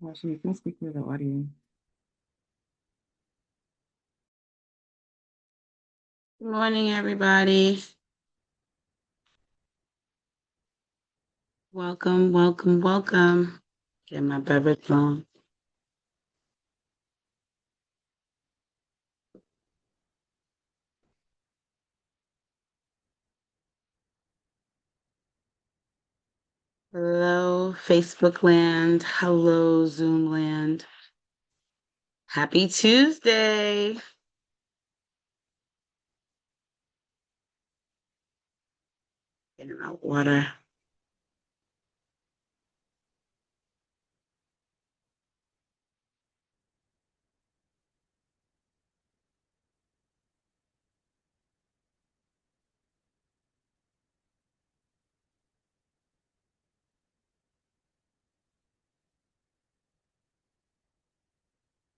Tasha, you can speak with the audio. Good morning, everybody. Welcome, welcome, welcome. Get my beverage on. Hello, Facebook land. Hello, Zoom land. Happy Tuesday. Getting my water.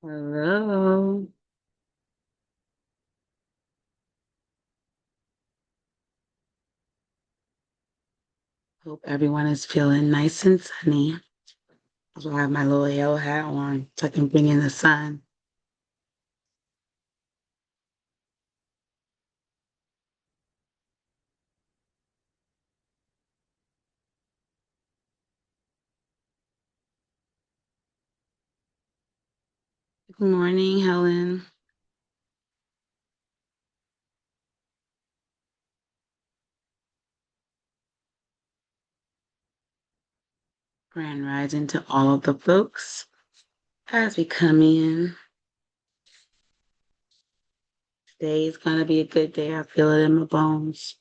Hello. Hope everyone is feeling nice and sunny. So I have my little yellow hat on so I can bring in the sun. Good morning, Helen. Grand rising to all of the folks as we come in. Today is going to be a good day. I feel it in my bones.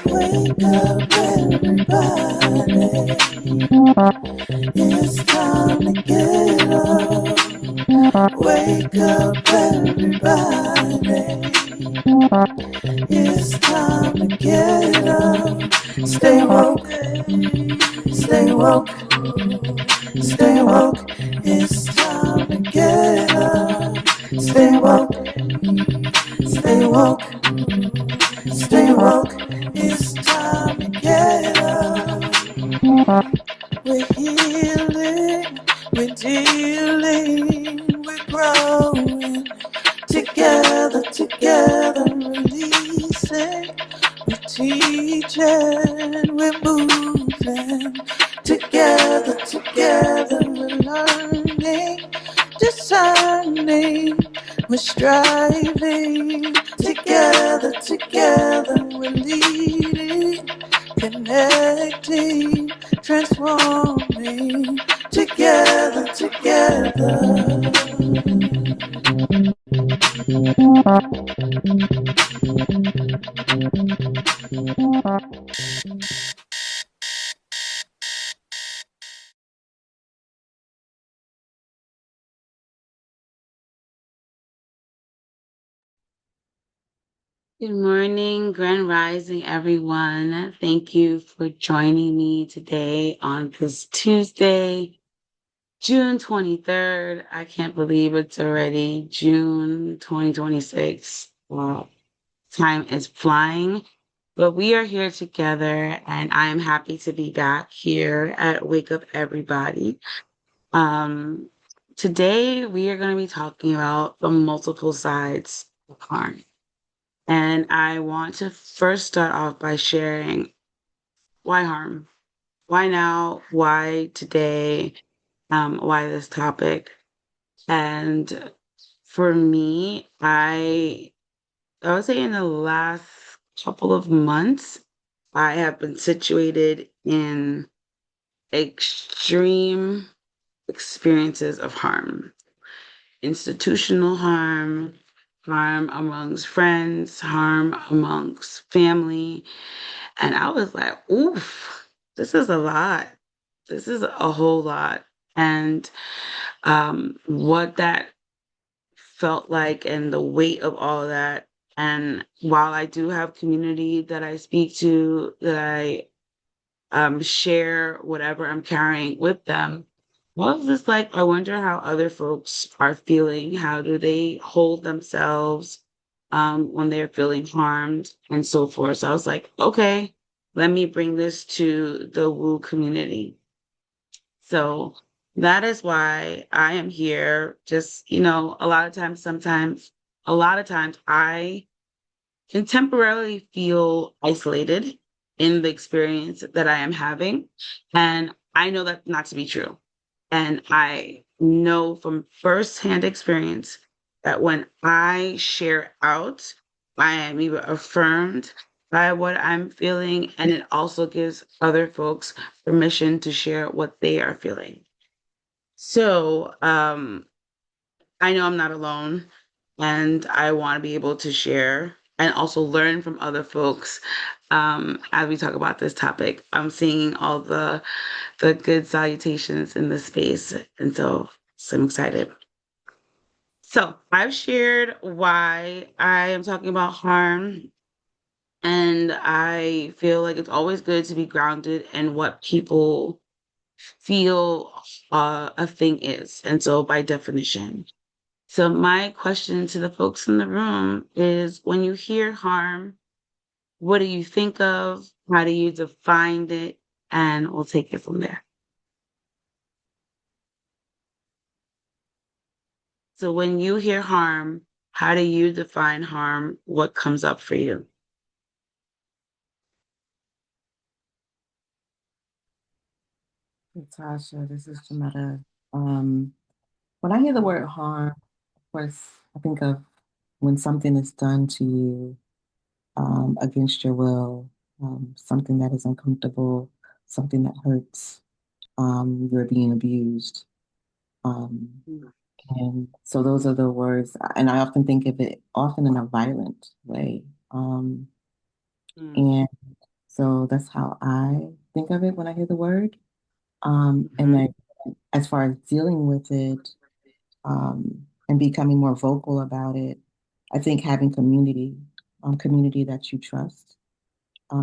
Wake up, everybody. It's time to get up. Wake up, everybody. It's time to get up. Stay woke, stay woke, stay woke. It's time to get up. Stay woke, stay woke, stay woke. It's time to get up. We're healing, we're dealing, we're growing. Together, releasing. We're teaching, we're moving. Together, we're learning, discerning. We're striving. Together, we're leading, connecting, transforming. Together. Good morning, Grand Rising, everyone. Thank you for joining me today on this Tuesday, June 23rd. I can't believe it's already June 2026. Wow, time is flying, but we are here together, and I am happy to be back here at Wake Up Everybody. Um, Today, we are going to be talking about the multiple sides of harm. And I want to first start off by sharing why harm? Why now? Why today? Why this topic? And for me, I would say in the last couple of months, I have been situated in extreme experiences of harm, institutional harm, harm amongst friends, harm amongst family. And I was like, oof, this is a lot. This is a whole lot. And what that felt like and the weight of all of that And while I do have community that I speak to, that I share whatever I'm carrying with them, well, it's just like, I wonder how other folks are feeling. How do they hold themselves when they're feeling harmed and so forth? So I was like, okay, let me bring this to the woo community. So that is why I am here. Just, a lot of times, a lot of times I can temporarily feel isolated in the experience that I am having. And I know that not to be true. And I know from firsthand experience that when I share out, I am either affirmed by what I'm feeling, and it also gives other folks permission to share what they are feeling. So, I know I'm not alone, and I want to be able to share and also learn from other folks as we talk about this topic. I'm seeing all the good salutations in this space, and so I'm excited. So I've shared why I am talking about harm, and I feel like it's always good to be grounded in what people feel a thing is, and so by definition. So my question to the folks in the room is, when you hear harm, what do you think of? How do you define it? And we'll take it from there. So when you hear harm, how do you define harm? What comes up for you? Tasha, this is Jametta. Um, when I hear the word harm, of course, I think of when something is done to you against your will, something that is uncomfortable, something that hurts, you're being abused. Um, Mm, and so those are the words, and I often think of it often in a violent way. Um, mm, and so that's how I think of it when I hear the word. And mhm, then as far as dealing with it, and becoming more vocal about it, I think having community that you trust,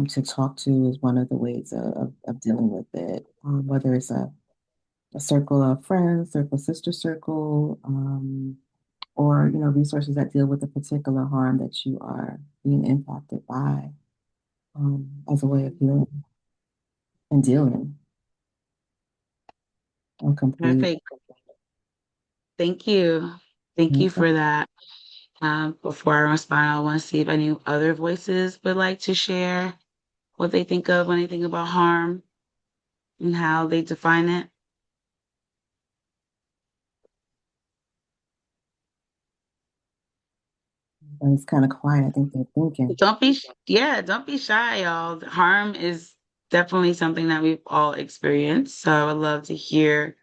to talk to is one of the ways of dealing with it. Whether it's a circle of friends, circle sister circle, or resources that deal with the particular harm that you are being impacted by, as a way of healing and dealing. I'm complete. perfect. Thank you. Thank you for that. Before I respond, I want to see if any other voices would like to share what they think of when they think about harm and how they define it. It's kind of quiet. I think they're thinking. Don't be shy, y'all. Harm is definitely something that we've all experienced. So I would love to hear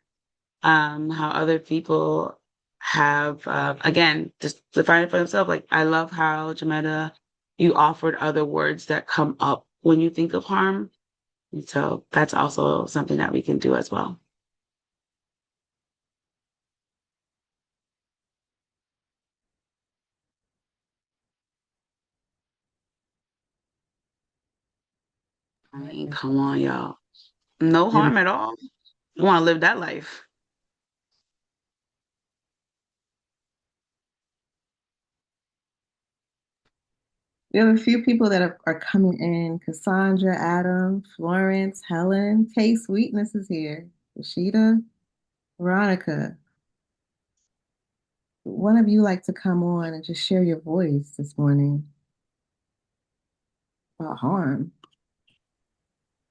how other people have, again, just define it for themselves. Like, I love how, Jametta, you offered other words that come up when you think of harm. And so that's also something that we can do as well. I mean, come on, y'all. No You harm at all. I want to live that life. We have a few people that are coming in. Cassandra, Adam, Florence, Helen, K Sweetness is here. Rashida, Veronica. One of you like to come on and just share your voice this morning about harm.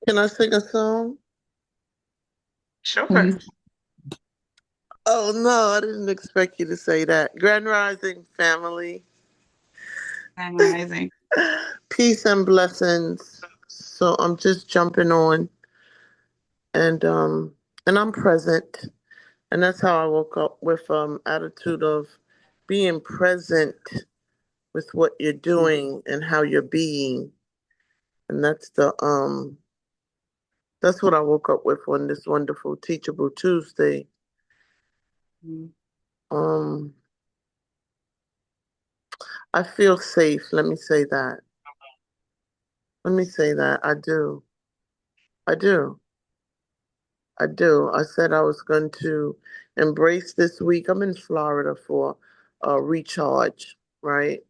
Can I sing a song? Can Sure. you Oh no, I didn't expect you to say that. Grand Rising family, I'm rising. peace and blessings. So I'm just jumping on and um and I'm present. And that's how I woke up with attitude of being present with what you're doing and how you're being. And that's what I woke up with on this wonderful teachable Tuesday. Mhm. Um I feel safe. Let me say that. Let me say that. I do. I do. I do. I said I was going to embrace this week. I'm in Florida for a recharge, right?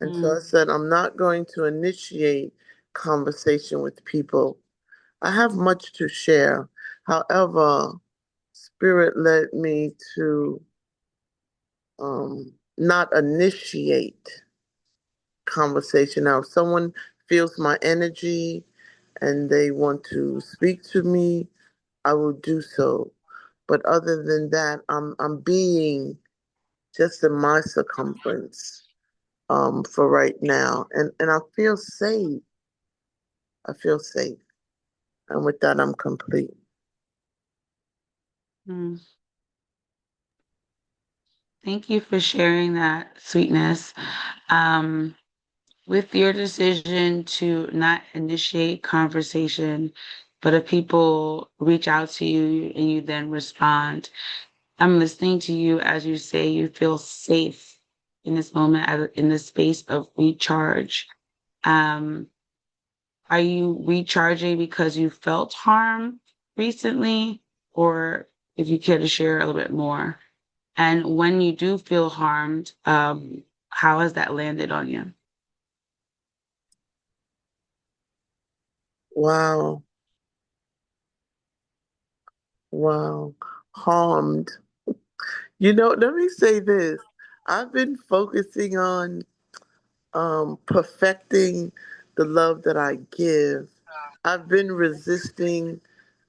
And so I Mm, said I'm not going to initiate conversation with people. I have much to share. However, Spirit led me to not initiate conversation. Now, if someone feels my energy and they want to speak to me, I will do so. But other than that, I'm being just in my circumference for right now, and I feel safe. I feel safe, and with that, I'm complete. mm. Thank you for sharing that, sweetness. Um, with your decision to not initiate conversation, but if people reach out to you and you then respond, I'm listening to you as you say you feel safe in this moment, in this space of recharge. Um, are you recharging because you felt harm recently, or if you care to share a little bit more? And when you do feel harmed, how has that landed on you? Wow, wow, harmed. Let me say this. I've been focusing on perfecting the love that I give. I've been resisting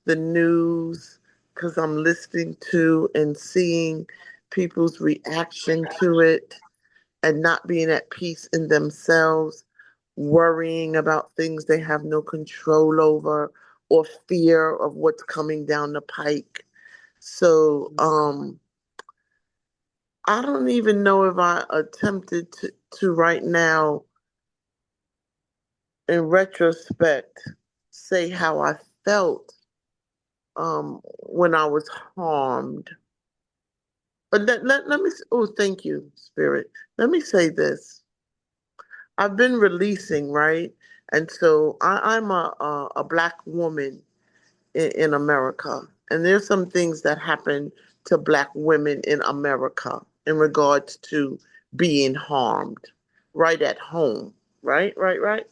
the news because I'm listening to and seeing people's reaction to it and not being at peace in themselves, worrying about things they have no control over or fear of what's coming down the pike. So, I don't even know if I attempted to right now, in retrospect, say how I felt when I was harmed. But let me, oh, thank you, Spirit. Let me say this. I've been releasing, right? And so I'm a Black woman in America. And there's some things that happen to Black women in America in regards to being harmed right at home, right? Right, right.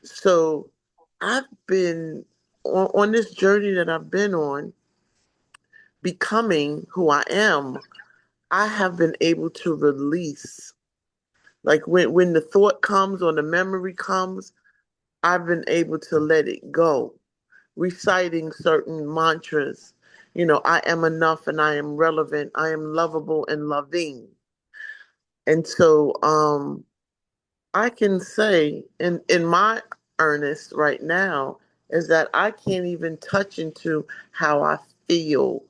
So I've been on this journey that I've been on, becoming who I am. I have been able to release. Like when the thought comes or the memory comes, I've been able to let it go, reciting certain mantras. I am enough and I am relevant. I am lovable and loving. And so I can say in my earnest right now is that I can't even touch into how I feel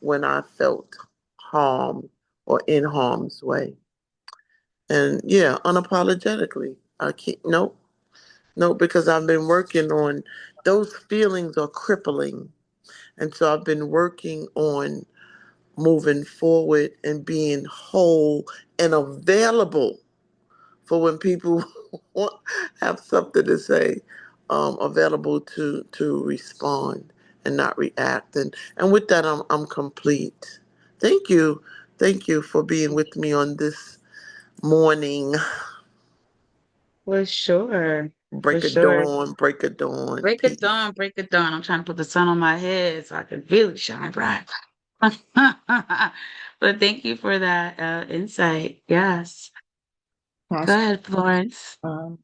when I felt harm or in harm's way. And yeah, unapologetically. I can't, nope, nope, because I've been working on those feelings are crippling. And so I've been working on moving forward and being whole and available for when people have something to say, available to respond and not react. And with that, I'm complete. Thank you, thank you for being with me on this morning. For sure. For Break of sure. dawn, break of dawn. Break it Peace. dawn, break it dawn. I'm trying to put the sun on my head so I can really shine bright. But thank you for that insight. Yes. Go Tasha, ahead, Florence. um,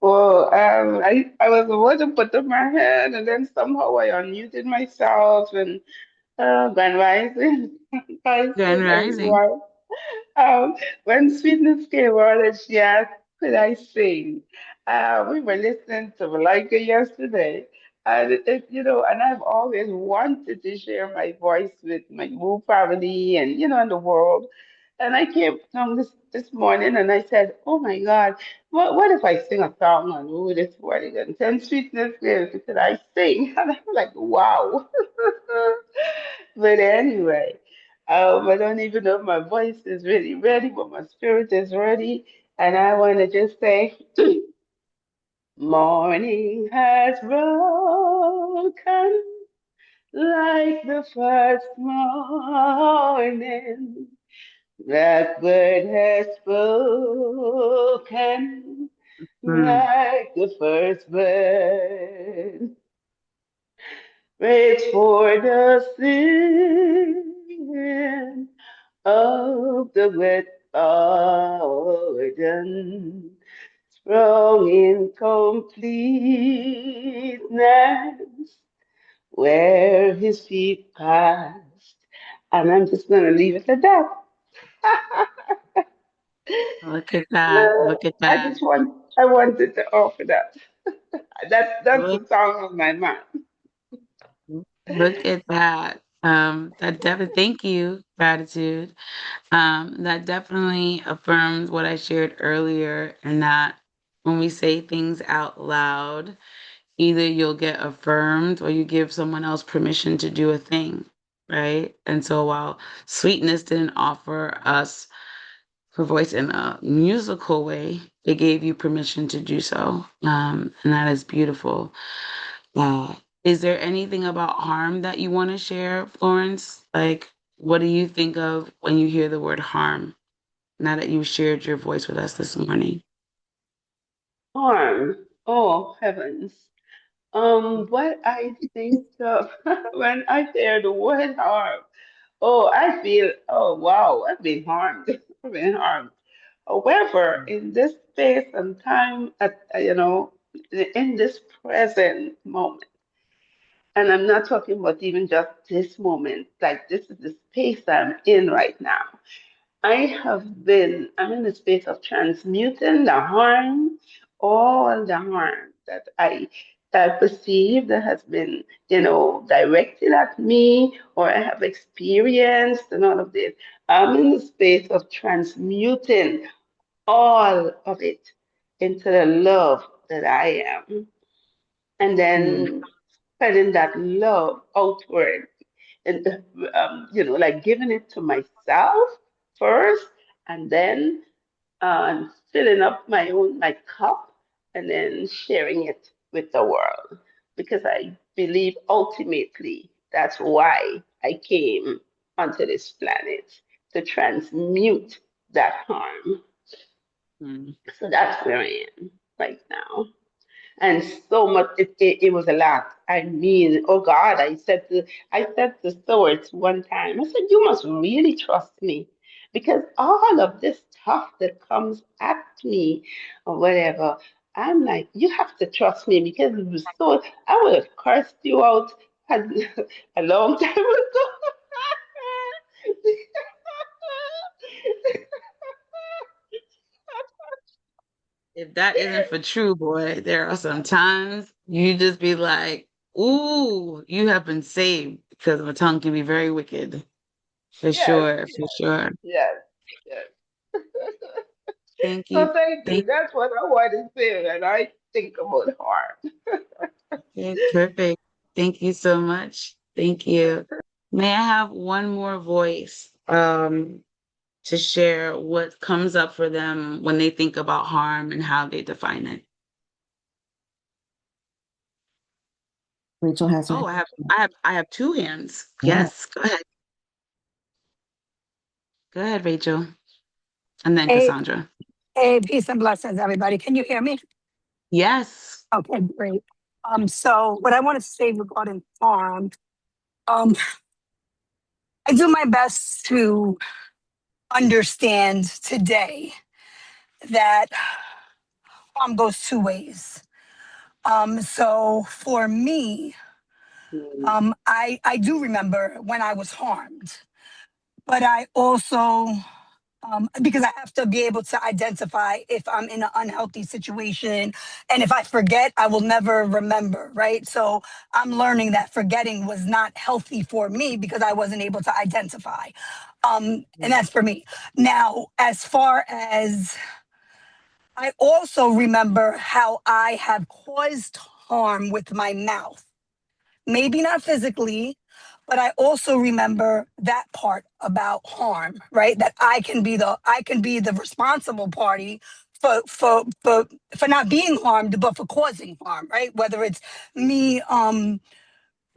Well, I was about to put up my hand, and then somehow I unmuted myself, and Grand Rising, guys, Grand Rising. everyone. When Sweetness came on and she asked, could I sing? We were listening to Malika yesterday. And and I've always wanted to share my voice with my whole family and, in the world. And I came home this morning and I said, oh my God, what if I sing a song on Woo this morning? And then Sweetness came, she I sing? And I'm like, wow. But anyway. I don't even know if my voice is really ready, but my spirit is ready. And I want to just say, morning has broken like the first morning. Blackbird has spoken Hmm. like the first bird. Wait for the singing of the wet garden, sprung in completeness where his feet passed. And I'm just going to leave it at that. Look at that. Look at I that. just I wanted to offer that. That's Look, the song of my mind. look at that. That definitely, thank you, gratitude. That definitely affirms what I shared earlier, and that when we say things out loud, either you'll get affirmed or you give someone else permission to do a thing, right? And so while sweetness didn't offer us her voice in a musical way, it gave you permission to do so. And that is beautiful. Uh, is there anything about harm that you want to share, Florence? Like, what do you think of when you hear the word harm? Now that you shared your voice with us this morning. Harm. Oh, heavens. What I think of when I hear the word harm, oh, I feel, oh, wow, I've been harmed. I've been harmed. However, in this space and time, in this present moment, and I'm not talking about even just this moment, like this is the space I'm in right now. I'm in the space of transmuting the harm, all the harm that I perceive that has been, directed at me or I have experienced and all of this. I'm in the space of transmuting all of it into the love that I am. And Mm, then spreading that love outward and like giving it to myself first and then filling up my cup and then sharing it with the world because I believe ultimately that's why I came onto this planet to transmute that harm. mm, So that's where I am right now. And so much it was a lot. I mean, oh God, I said to Swords one time, I said, you must really trust me because all of this stuff that comes at me or whatever, I'm like, you have to trust me because it was so I would have cursed you out a, a long time ago. if that isn't for true, boy, there are some times you just be like, ooh, you have been saved because my tongue can be very wicked. For Yes, sure, for sure. yes, yes. Thank you. So thank you. Thank That's what I want to say when I think about harm. you. Perfect. Thank you so much. Thank you. May I have one more voice to share what comes up for them when they think about harm and how they define it? Rachel has her Oh, hand. I have two hands. Yeah. Yes, go ahead. Go ahead, Rachel. And then Hey, Cassandra. hey, peace and blessings, everybody. Can you hear me? Yes. Okay, great. So what I want to say regarding farm, um, I do my best to understand today that farm goes two ways. So for me, Mm, I do remember when I was harmed, but I also because I have to be able to identify if I'm in an unhealthy situation. And if I forget, I will never remember, right? So I'm learning that forgetting was not healthy for me because I wasn't able to identify. And mm, that's for me. Now, as far as I also remember how I have caused harm with my mouth, maybe not physically, but I also remember that part about harm, right? That I can be the responsible party for not being harmed, but for causing harm, right? Whether it's me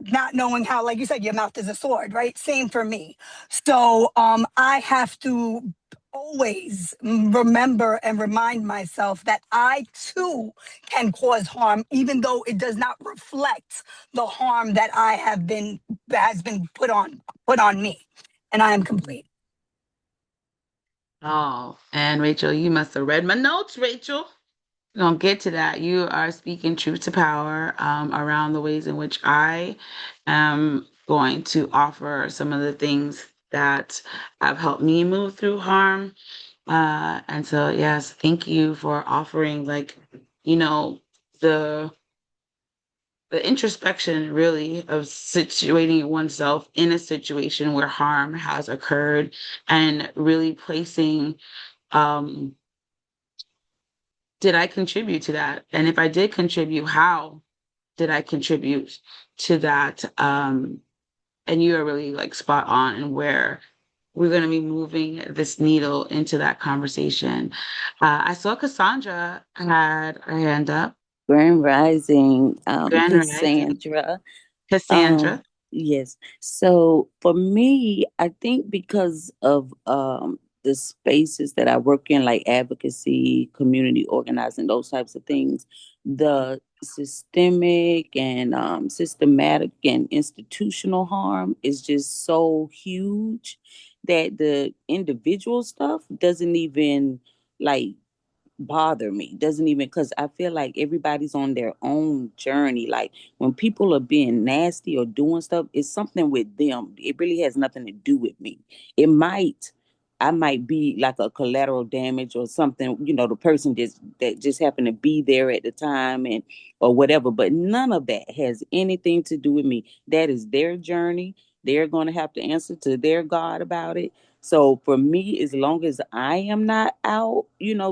not knowing how, like you said, your mouth is a sword, right? Same for me. So I have to always remember and remind myself that I too can cause harm, even though it does not reflect the harm that has been put on me. And I am complete. Oh, and Rachel, you must have read my notes, Rachel. We're gonna get to that. You are speaking truth to power around the ways in which I am going to offer some of the things that have helped me move through harm. And so, yes, thank you for offering, like, you know, the the introspection really of situating oneself in a situation where harm has occurred and really placing um did I contribute to that? And if I did contribute, how did I contribute to that? And you are really like spot on and where we're going to be moving this needle into that conversation. I saw Cassandra had her hand up. Grand Rising, Grand Rising. Cassandra. Cassandra. Yes. So for me, I think because of the spaces that I work in, like advocacy, community organizing, those types of things, the systemic and systematic and institutional harm is just so huge that the individual stuff doesn't even like bother me, doesn't even, because I feel like everybody's on their own journey. Like when people are being nasty or doing stuff, it's something with them. It really has nothing to do with me. It might, I might be like a collateral damage or something, the person just happened to be there at the time and or whatever, but none of that has anything to do with me. That is their journey. They're going to have to answer to their God about it. So for me, as long as I am not out,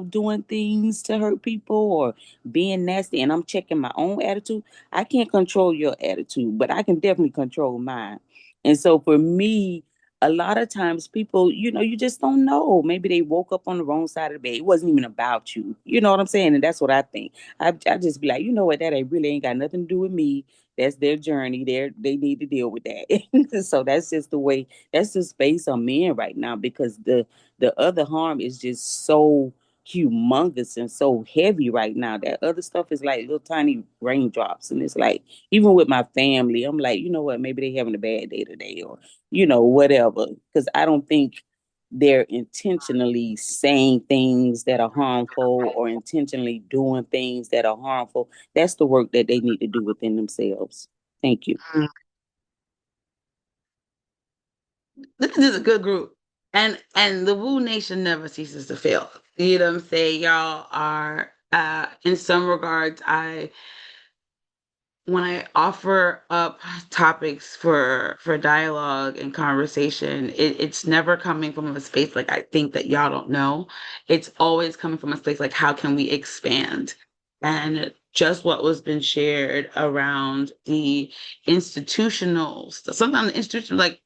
doing things to hurt people or being nasty, and I'm checking my own attitude, I can't control your attitude, but I can definitely control mine. And so for me, a lot of times people, you just don't know. Maybe they woke up on the wrong side of the bed. It wasn't even about you. You know what I'm saying? And that's what I think. I just be like, you know what, that ain't really ain't got nothing to do with me. That's their journey. They need to deal with that. So that's just the way, that's the space I'm in right now, because the other harm is just so humongous and so heavy right now. That other stuff is like little tiny raindrops. And it's like, even with my family, I'm like, you know what, maybe they having a bad day today, or whatever. Because I don't think they're intentionally saying things that are harmful or intentionally doing things that are harmful. That's the work that they need to do within themselves. Thank you. This is a good group. And the Woo Nation never ceases to fail. You know what I'm saying? Y'all are in some regards, when I offer up topics for dialogue and conversation, it's never coming from a space like I think that y'all don't know. It's always coming from a space like how can we expand? And just what was been shared around the institutional stuff. Sometimes the institutional, like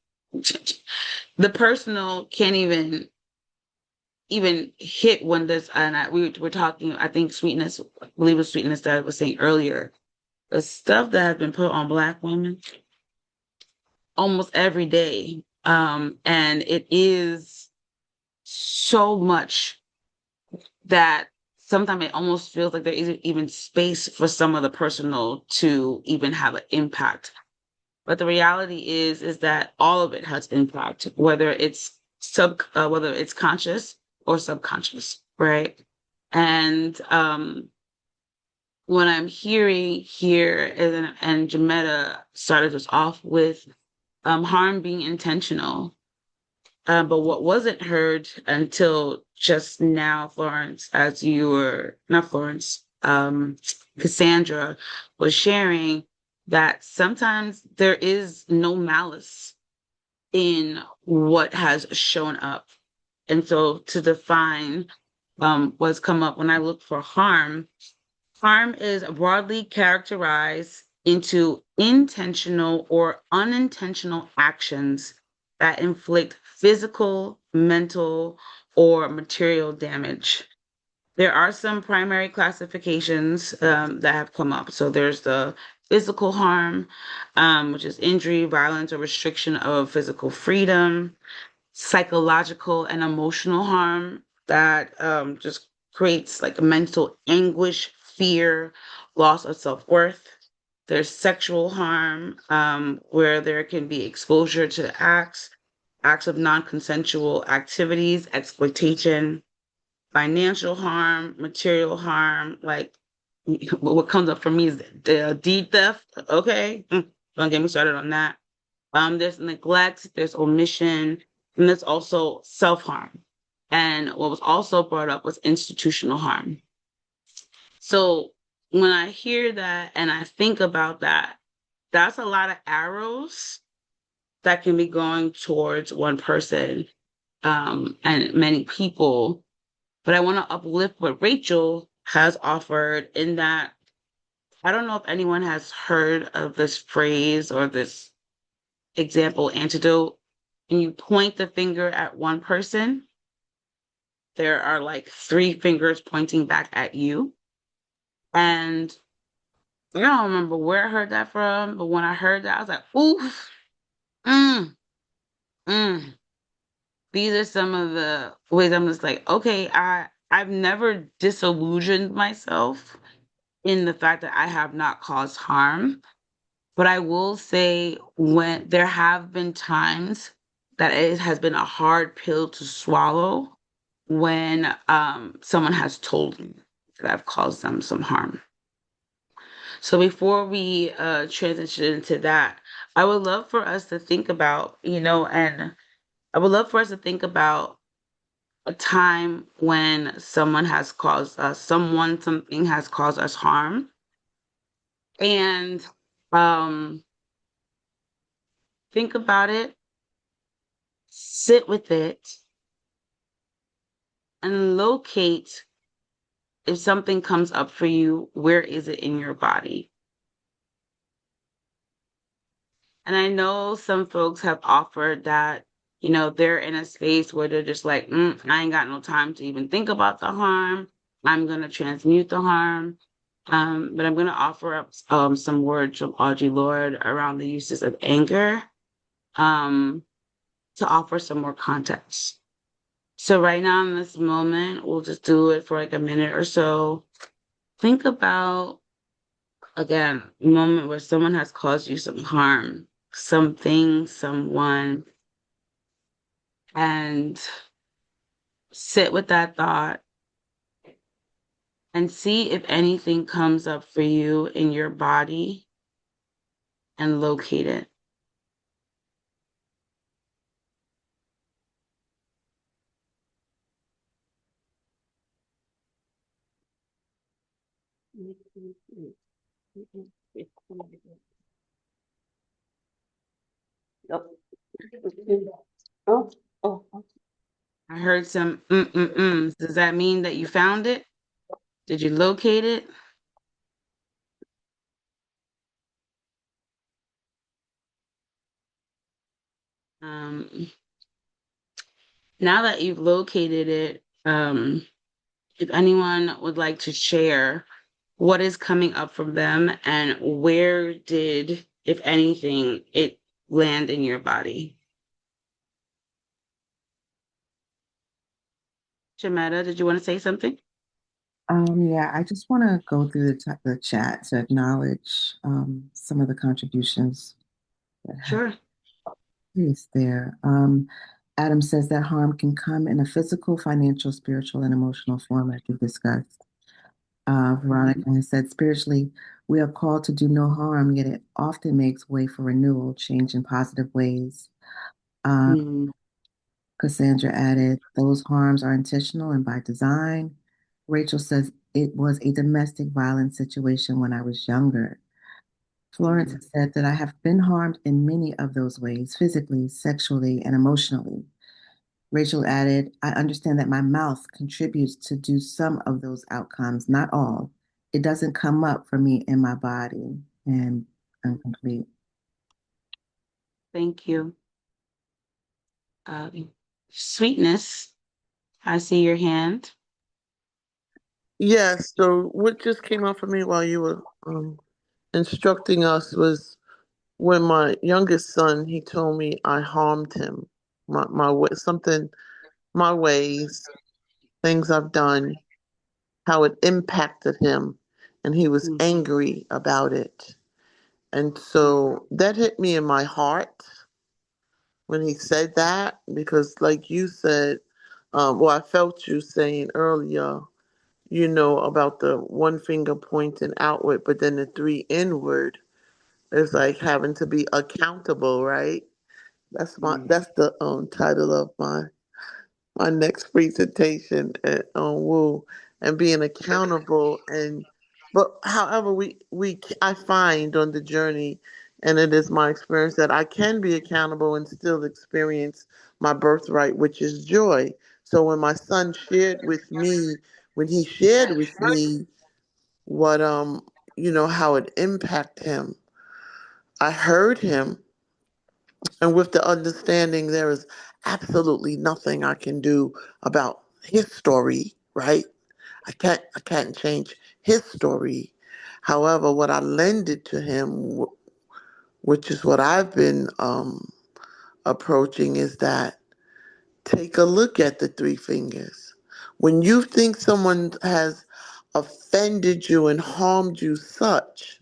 the personal can't even hit when this, and we were talking, I think Sweetness, I believe it was Sweetness that I was saying earlier, the stuff that has been put on Black women almost every day. And it is so much that sometimes it almost feels like there isn't even space for some of the personal to even have an impact. But the reality is that all of it has impact, whether it's conscious or subconscious, right? And what I'm hearing here, and Jametta started us off with harm being intentional. But what wasn't heard until just now, Florence, as you were, not Florence, Cassandra was sharing that sometimes there is no malice in what has shown up. And so to define what's come up when I look for harm, harm is broadly characterized into intentional or unintentional actions that inflict physical, mental, or material damage. There are some primary classifications that have come up. So there's the physical harm, which is injury, violence, or restriction of physical freedom, psychological and emotional harm that just creates like mental anguish, fear, loss of self worth. There's sexual harm, where there can be exposure to acts of non consensual activities, exploitation, financial harm, material harm. Like what comes up for me is the deed theft. Okay. Don't get me started on that. There's neglect, there's omission, and there's also self-harm. And what was also brought up was institutional harm. So when I hear that and I think about that, that's a lot of arrows that can be going towards one person, and many people. But I want to uplift what Rachel has offered in that I don't know if anyone has heard of this phrase or this example antidote. And you point the finger at one person, there are like three fingers pointing back at you. And I don't remember where I heard that from, but when I heard that, I was like, oof, mm, mm. These are some of the ways I'm just like, okay, I've never disillusioned myself in the fact that I have not caused harm. But I will say when there have been times that it has been a hard pill to swallow when someone has told me that I've caused them some harm. So before we transition into that, I would love for us to think about, and I would love for us to think about a time when something has caused us harm, and um, think about it, sit with it, and locate if something comes up for you, where is it in your body? And I know some folks have offered that, they're in a space where they're just like, I ain't got no time to even think about the harm. I'm going to transmute the harm. But I'm going to offer up some words from Audre Lorde around the uses of anger, um, to offer some more context. So right now in this moment, we'll just do it for like a minute or so. Think about, again, a moment where someone has caused you some harm, something, someone, and sit with that thought and see if anything comes up for you in your body and locate it. Oh, oh, oh. I heard some mm-mm-ms. Does that mean that you found it? Did you locate it? Um, Now that you've located it, if anyone would like to share what is coming up from them and where did, if anything, it land in your body? Shametta, did you want to say something? Yeah, I just want to go through the chat to acknowledge some of the contributions that have Sure. placed there. Adam says that harm can come in a physical, financial, spiritual, and emotional form, like we discussed. Veronica has said, spiritually, we are called to do no harm, yet it often makes way for renewal, change in positive ways. Mm, Cassandra added, those harms are intentional and by design. Rachel says, it was a domestic violence situation when I was younger. Florence has said that I have been harmed in many of those ways, physically, sexually, and emotionally. Rachel added, I understand that my mouth contributes to do some of those outcomes, not all. It doesn't come up for me in my body. And I'm complete. Thank you. Um, Sweetness, I see your hand. Yes. So what just came up for me while you were instructing us was when my youngest son, he told me I harmed him. My way, something, my ways, things I've done, how it impacted him, and he was Mm, angry about it. And mm, so that hit me in my heart when he said that, because, like you said, well, I felt you saying earlier, about the one finger pointing outward, but then the three inward. It's like having to be accountable, right? mm, That's the title of my next presentation at Woo, and being accountable. And but however I find on the journey, and it is my experience that I can be accountable and still experience my birthright, which is joy. So when my son shared with me, when he shared with me what how it impacted him, I heard him, and with the understanding there is absolutely nothing I can do about his story, right? I can't change his story. However, what I lended to him, which is what I've been approaching, is that take a look at the three fingers. When you think someone has offended you and harmed you such,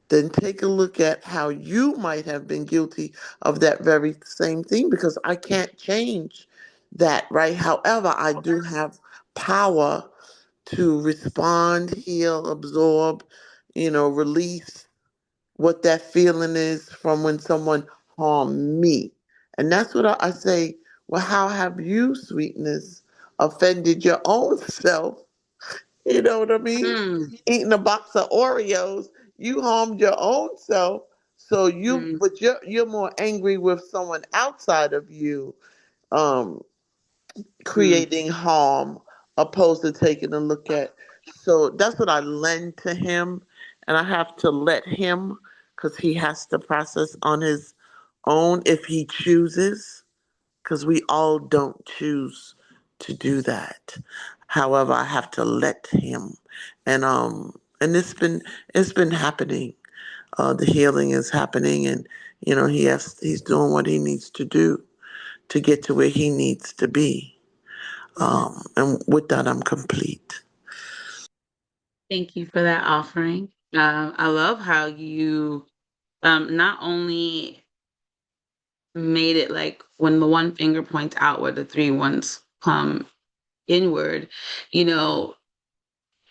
then take a look at how you might have been guilty of that very same thing, because I can't change that, right? However, I do have power to respond, heal, absorb, release what that feeling is from when someone harmed me. And that's what I say, well, how have you, sweetness, offended your own self? You know what I mean? mm, Eating a box of Oreos, you harmed your own self. So mm, but you're more angry with someone outside of you, um, mm. creating harm, opposed to taking a look at. So that's what I lend to him, and I have to let him, because he has to process on his own if he chooses, because we all don't choose to do that. However, I have to let him, and it's been happening. The healing is happening, and he's doing what he needs to do to get to where he needs to be. And with that, I'm complete. Thank you for that offering. I love how you not only made it like when the one finger points outward, the three ones come inward. You know,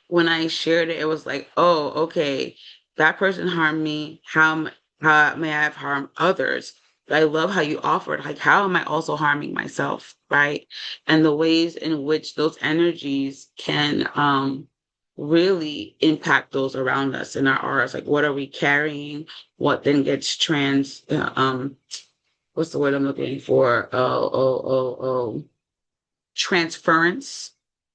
when I shared it, it was like, oh, okay, that person harmed me. How may I have harmed others? But I love how you offered, like, how am I also harming myself, right? And the ways in which those energies can really impact those around us in our auras. Like, what are we carrying? What then gets what's the word I'm looking for? Transference,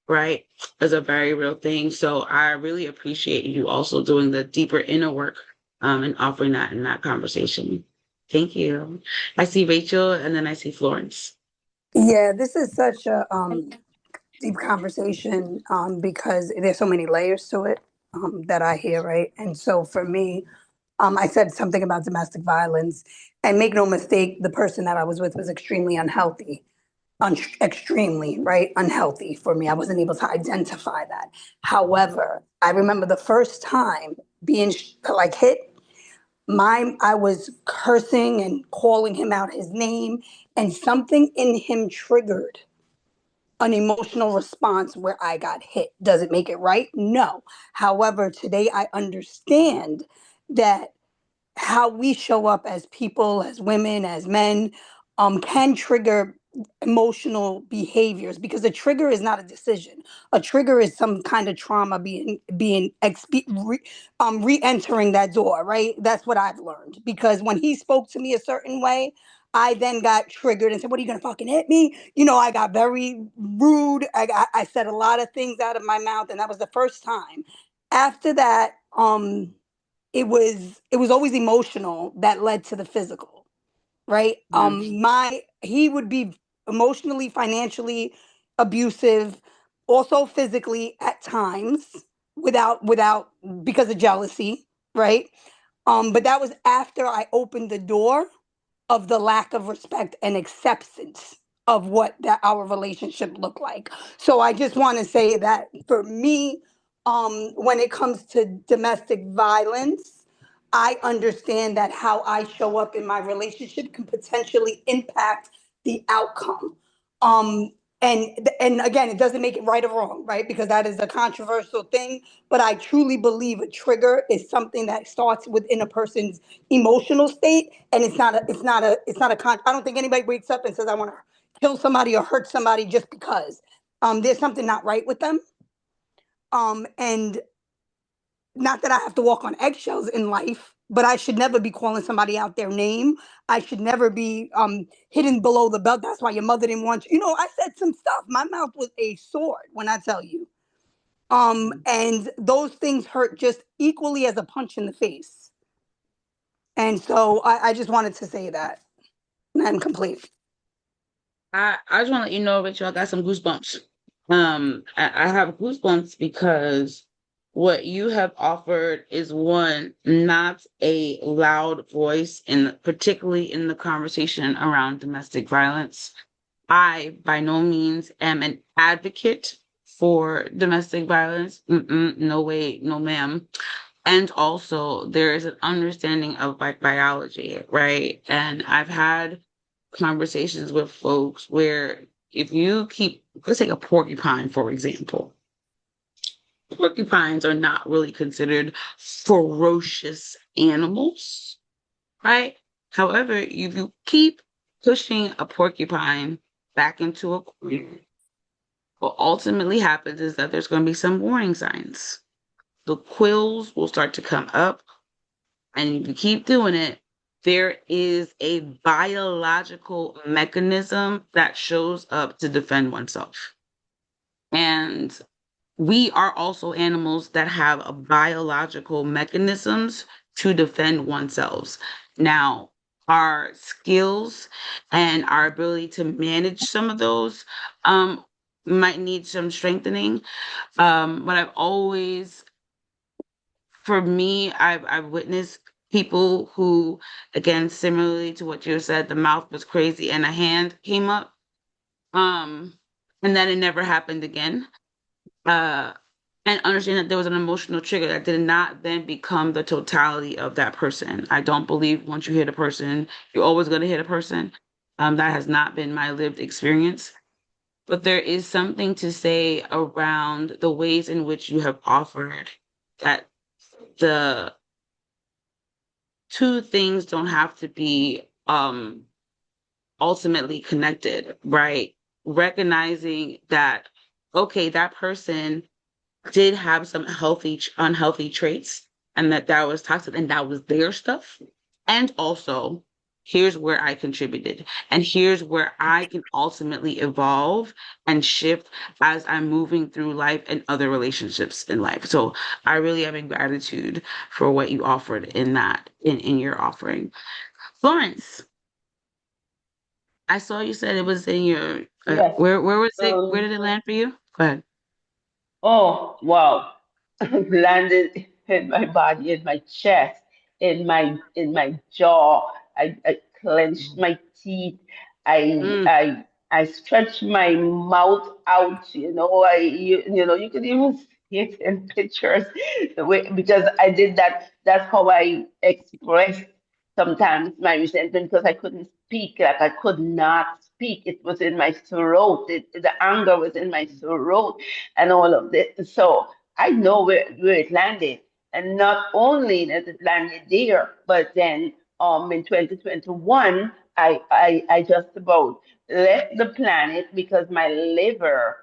right, is a very real thing. So I really appreciate you also doing the deeper inner work and offering that in that conversation. Thank you. I see Rachel and then I see Florence. Yeah, this is such a deep conversation because there's so many layers to it that I hear, right? And so for me, I said something about domestic violence, and make no mistake, the person that I was with was extremely unhealthy, extremely, right? Unhealthy for me. I wasn't able to identify that. However, I remember the first time being like hit. I was cursing and calling him out his name, and something in him triggered an emotional response where I got hit. Does it make it right? No. However, today I understand that how we show up as people, as women, as men, can trigger emotional behaviors, because a trigger is not a decision. A trigger is some kind of trauma re-entering that door, right? That's what I've learned. Because when he spoke to me a certain way, I then got triggered and said, "What, are you gonna fucking hit me?" I got very rude. I said a lot of things out of my mouth, and that was the first time. After that, it was always emotional that led to the physical, right? Yeah. My he would be emotionally, financially abusive, also physically at times, without because of jealousy, right? But that was after I opened the door of the lack of respect and acceptance of what that our relationship looked like. So I just want to say that for me, when it comes to domestic violence, I understand that how I show up in my relationship can potentially impact the outcome. Um, and again, it doesn't make it right or wrong, right? Because that is a controversial thing. But I truly believe a trigger is something that starts within a person's emotional state, and I don't think anybody wakes up and says I want to kill somebody or hurt somebody just because there's something not right with them. And not that I have to walk on eggshells in life, but I should never be calling somebody out their name. I should never be hidden below the belt. That's why your mother didn't want you. I said some stuff. My mouth was a sword when I tell you. And those things hurt just equally as a punch in the face. And so I just wanted to say that. And I'm complete. I just want to let you know, Rachel, I got some goosebumps. I have goosebumps because what you have offered is one, not a loud voice, in particularly in the conversation around domestic violence. I, by no means, am an advocate for domestic violence. No way, no ma'am. And also, there is an understanding of biology, right? And I've had conversations with folks where if you keep, let's take a porcupine, for example. Porcupines are not really considered ferocious animals, right? However, if you keep pushing a porcupine back into a corner, what ultimately happens is that there's going to be some warning signs. The quills will start to come up, and if you keep doing it, there is a biological mechanism that shows up to defend oneself. And we are also animals that have a biological mechanisms to defend oneself. Now, our skills and our ability to manage some of those might need some strengthening. But I've always, for me, I've witnessed people who, again, similarly to what you said, the mouth was crazy and a hand came up, um, and then it never happened again. Uh, and understand that there was an emotional trigger that did not then become the totality of that person. I don't believe once you hit a person, you're always going to hit a person. That has not been my lived experience. But there is something to say around the ways in which you have offered that the two things don't have to be ultimately connected, right? Recognizing that, okay, that person did have some unhealthy traits, and that was toxic and that was their stuff. And also, here's where I contributed, and here's where I can ultimately evolve and shift as I'm moving through life and other relationships in life. So I really have in gratitude for what you offered in that in your offering. Florence, I saw you said it was in your Yes. where was it? Where Um, did it land for you? Go ahead. oh, wow. Landed in my body, in my chest, in my jaw. I clenched my teeth. I Mm, I I stretched my mouth out. You could even see it in pictures the way because I did that. That's how I expressed sometimes my resentment because I couldn't speak. Like I could not speak. It was in my throat. The anger was in my throat and all of this. So I know where it landed. And not only that it landed there, but then in 2021, I just about left the planet because my liver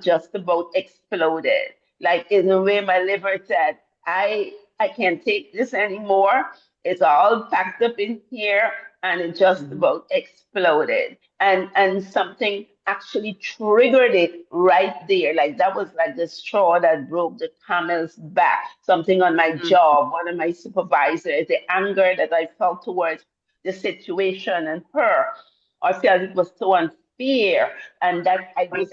just about exploded. Like in a way, my liver said, I can't take this anymore. It's all packed up in here. and it just Mhm. about exploded. And something actually triggered it right there. Like that was like the straw that broke the camel's back. Something on my Mhm. job, one of my supervisors, the anger that I felt towards the situation and her. I felt it was so unfair, and that I was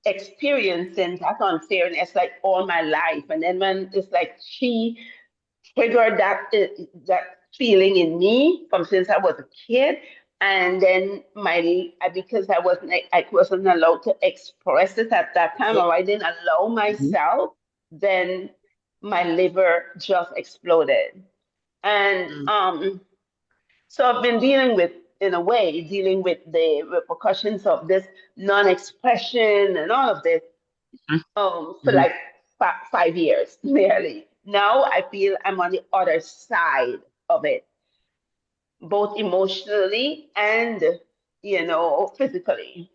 experiencing that unfairness like all my life. And then when it's like she triggered that feeling in me from since I was a kid. And then because I wasn't allowed to express it at that time, or I didn't allow Mhm. myself, then my liver just exploded. And Mhm. so I've been in a way, dealing with the repercussions of this non-expression and all of this for Mhm. like 5 years nearly. Now I feel I'm on the other side of it, both emotionally and physically.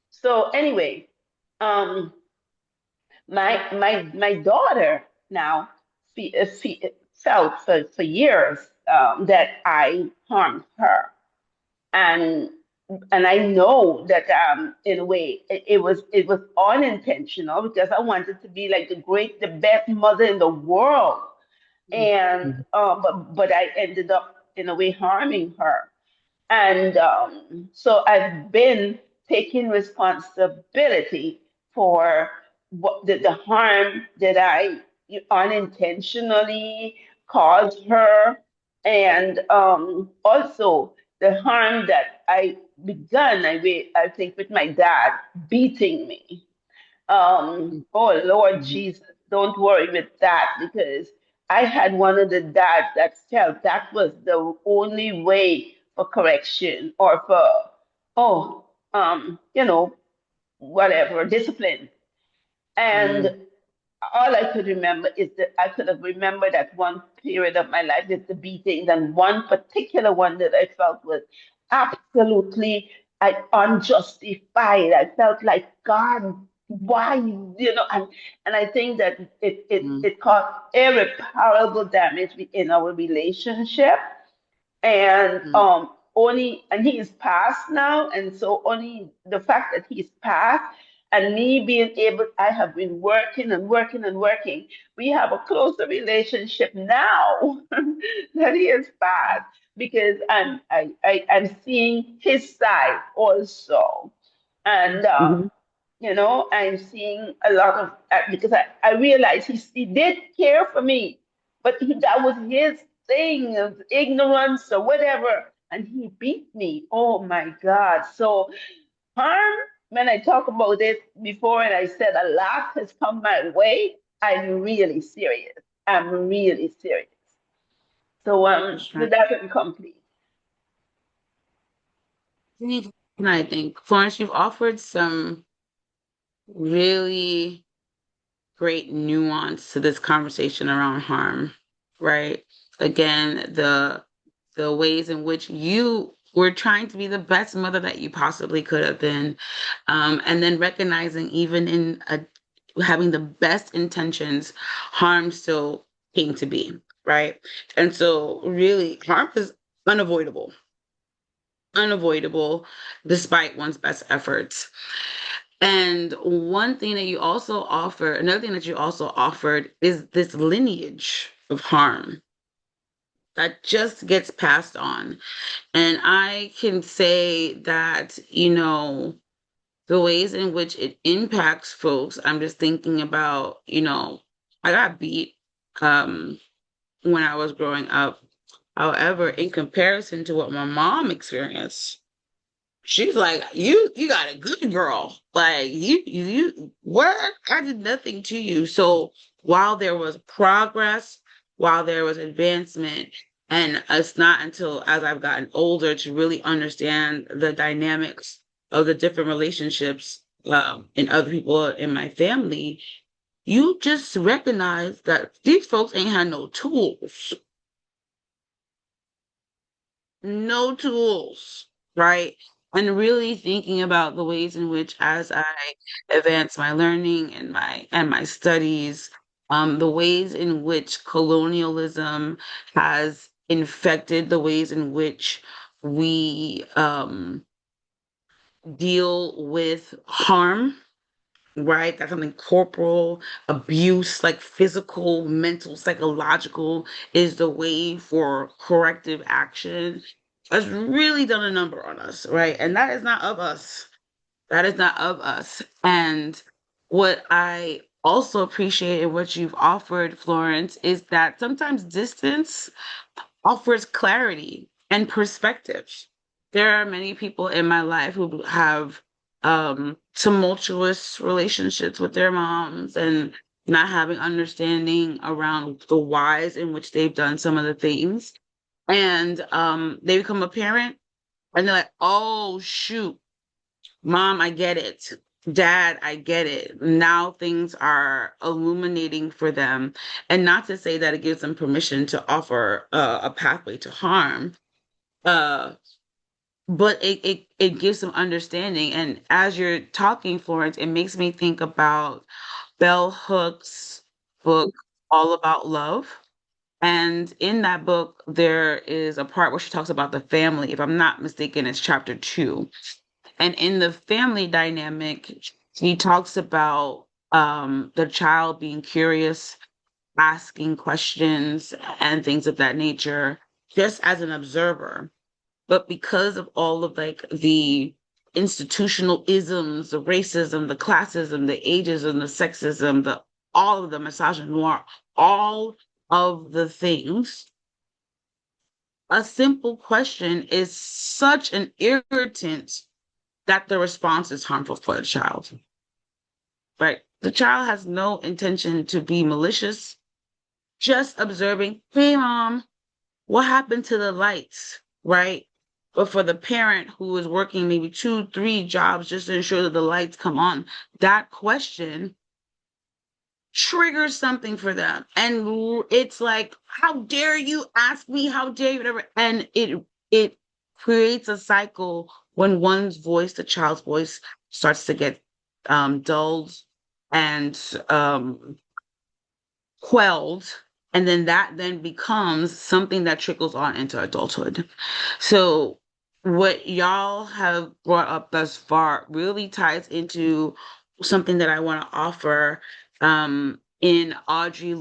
So anyway, um, my daughter now felt for years that I harmed her, and I know that in a way it was unintentional because I wanted to be like the best mother in the world, and Mhm. but I ended up in a way harming her. And so I've been taking responsibility for the harm that I unintentionally caused her, and also the harm that I begun, I think, with my dad beating me. Oh Lord Mhm. Jesus, don't worry with that because I had one of the dads that felt that was the only way for correction or for, oh, whatever, discipline. And Mhm. all I could remember is that I could have remembered that one period of my life is the beatings, and one particular one that I felt was absolutely unjustified. I felt like God, why, and I think that Mhm. it caused irreparable damage in our relationship, and Mhm. he is passed now, and so only the fact that he's passed and me being able, I have been working and working and working, we have a closer relationship now that he is passed, because I'm seeing his side also. And Mhm. I'm seeing a lot of because I realized he did care for me, but that was his thing of ignorance or whatever, and he beat me. Oh my God! So harm. When I talk about it before, and I said a lot has come my way, I'm really serious. I'm really serious. So That's with right. that, I'm complete. And I think, Florence, you've offered some really great nuance to this conversation around harm, right? Again, the ways in which you were trying to be the best mother that you possibly could have been, and then recognizing even in having the best intentions, harm still came to be, right? And so, really, harm is unavoidable, unavoidable, despite one's best efforts. And one thing that you also offer, another thing that you also offered is this lineage of harm that just gets passed on. And I can say that, the ways in which it impacts folks, I'm just thinking about, I got beat when I was growing up. However, in comparison to what my mom experienced, she's like, you got a good girl. Like you what? I did nothing to you. So while there was progress, while there was advancement, and it's not until as I've gotten older to really understand the dynamics of the different relationships in other people in my family, you just recognize that these folks ain't had no tools, no tools, right? And really thinking about the ways in which, as I advance my learning and my studies, the ways in which colonialism has infected the ways in which we deal with harm, right? That's something corporal, abuse, like physical, mental, psychological, is the way for corrective action, has really done a number on us, right? And that is not of us. That is not of us. And what I also appreciate in what you've offered, Florence, is that sometimes distance offers clarity and perspective. There are many people in my life who have tumultuous relationships with their moms and not having understanding around the whys in which they've done some of the things. And they become a parent and they're like, oh, shoot, mom, I get it. Dad, I get it. Now things are illuminating for them. And not to say that it gives them permission to offer a pathway to harm, uh, but it gives them understanding. And as you're talking, Florence, it makes me think about Bell Hook's book, All About Love. And in that book, there is a part where she talks about the family. If I'm not mistaken, it's chapter 2. And in the family dynamic, he talks about the child being curious, asking questions, and things of that nature, just as an observer. But because of all of like the institutional isms, the racism, the classism, the ageism, the sexism, the all of the misogynoir, all of the things, a simple question is such an irritant that the response is harmful for the child. Right? The child has no intention to be malicious, just observing, hey, mom, what happened to the lights? Right? But for the parent who is working maybe 2, 3 jobs just to ensure that the lights come on, that question triggers something for them. And it's like, how dare you ask me? How dare you? Whatever. And it creates a cycle when one's voice, the child's voice, starts to get dulled and quelled. And then that then becomes something that trickles on into adulthood. So what y'all have brought up thus far really ties into something that I want to offer in Audre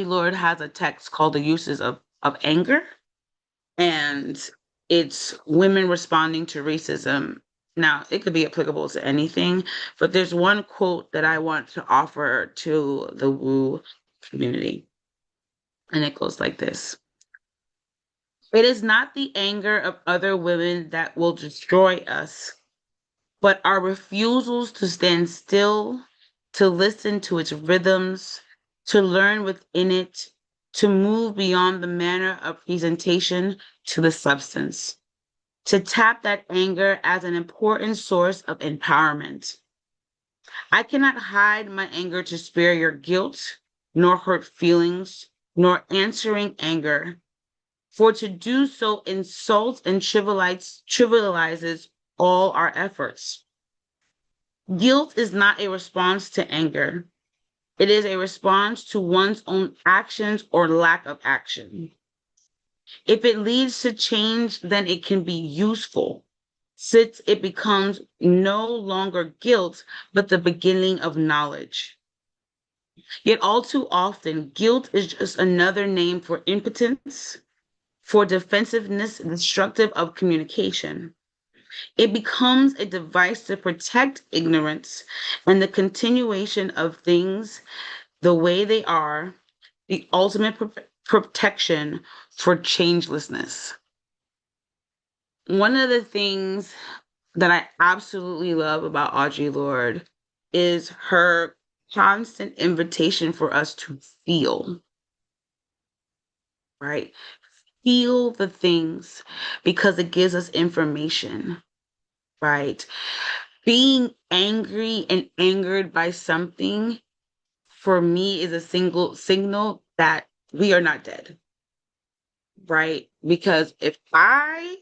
Lorde has a text called The Uses of Anger, and it's women responding to racism. Now, it could be applicable to anything, but there's one quote that I want to offer to the Woo community, and it goes like this. It is not the anger of other women that will destroy us, but our refusals to stand still, to listen to its rhythms, to learn within it, to move beyond the manner of presentation to the substance, to tap that anger as an important source of empowerment. I cannot hide my anger to spare your guilt, nor hurt feelings, nor answering anger, for to do so insults and trivializes all our efforts. Guilt is not a response to anger. It is a response to one's own actions or lack of action. If it leads to change, then it can be useful, since it becomes no longer guilt, but the beginning of knowledge. Yet all too often, guilt is just another name for impotence, for defensiveness, destructive of communication. It becomes a device to protect ignorance and the continuation of things the way they are, the ultimate protection for changelessness. One of the things that I absolutely love about Audre Lorde is her constant invitation for us to feel, right? Feel the things because it gives us information, right? Being angry and angered by something for me is a single signal that we are not dead, right? Because if I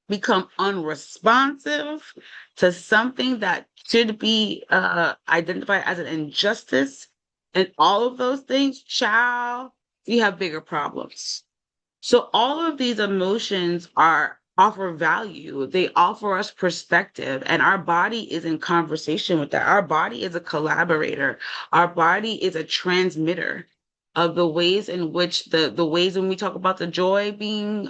become unresponsive to something that should be identified as an injustice and all of those things, child, you have bigger problems. So all of these emotions are offer value. They offer us perspective, and our body is in conversation with that. Our body is a collaborator. Our body is a transmitter of the ways in which the ways when we talk about the joy being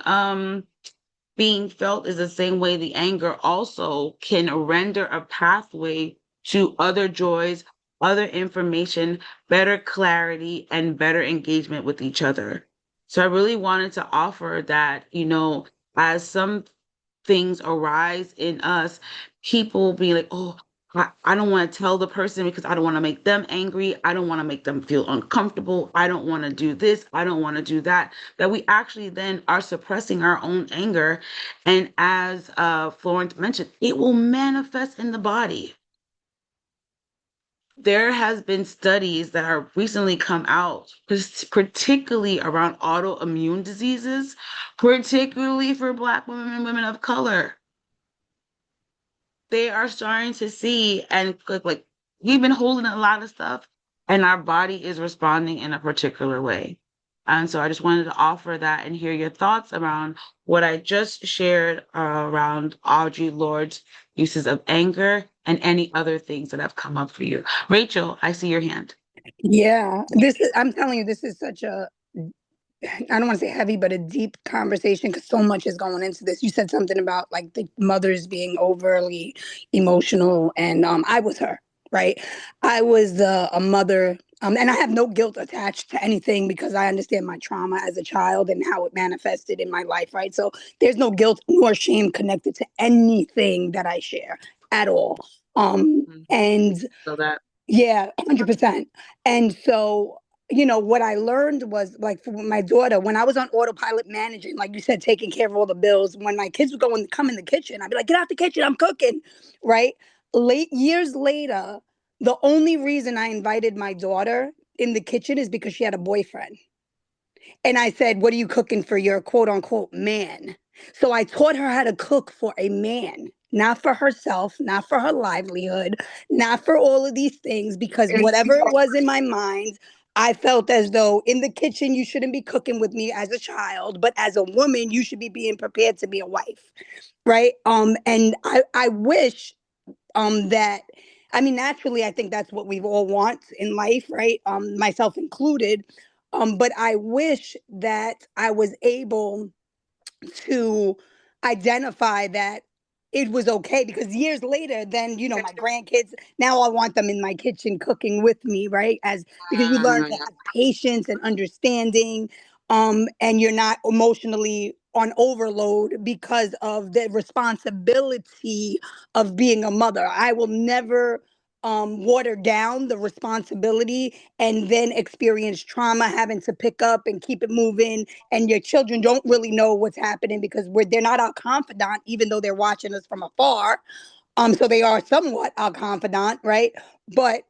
felt is the same way the anger also can render a pathway to other joys, other information, better clarity, and better engagement with each other. So I really wanted to offer that, as some things arise in us, people be like, oh, I don't want to tell the person because I don't want to make them angry. I don't want to make them feel uncomfortable. I don't want to do this. I don't want to do that. That we actually then are suppressing our own anger. And as Florence mentioned, it will manifest in the body. There has been studies that are recently come out, particularly around autoimmune diseases, particularly for Black women and women of color. They are starting to see, and like we've been holding a lot of stuff and our body is responding in a particular way. And so I just wanted to offer that and hear your thoughts around what I just shared around Audre Lorde's uses of anger and any other things that have come up for you. Rachel, I see your hand. Yeah, I'm telling you, this is such a, I don't want to say heavy, but a deep conversation because so much is going into this. You said something about like the mothers being overly emotional, and I was her, right? I was a mother, and I have no guilt attached to anything because I understand my trauma as a child and how it manifested in my life, right? So there's no guilt nor shame connected to anything that I share at all. And So that yeah, 100%. And so, what I learned was like for my daughter, when I was on autopilot managing, like you said, taking care of all the bills, when my kids would come in the kitchen, I'd be like, get out the kitchen, I'm cooking, right? Years later, the only reason I invited my daughter in the kitchen is because she had a boyfriend. And I said, what are you cooking for your quote unquote man? So I taught her how to cook for a man, not for herself, not for her livelihood, not for all of these things, because whatever it was in my mind, I felt as though in the kitchen, you shouldn't be cooking with me as a child, but as a woman, you should be being prepared to be a wife. Right. And I wish that, I mean, naturally, I think that's what we all want in life, right? Myself included. But I wish that I was able to identify that it was okay, because years later, then my grandkids, now I want them in my kitchen cooking with me, right? As Because you learn to have patience and understanding, and you're not emotionally on overload because of the responsibility of being a mother. I will never water down the responsibility and then experience trauma having to pick up and keep it moving, and your children don't really know what's happening because they're not our confidant, even though they're watching us from afar. So they are somewhat our confidant, right? But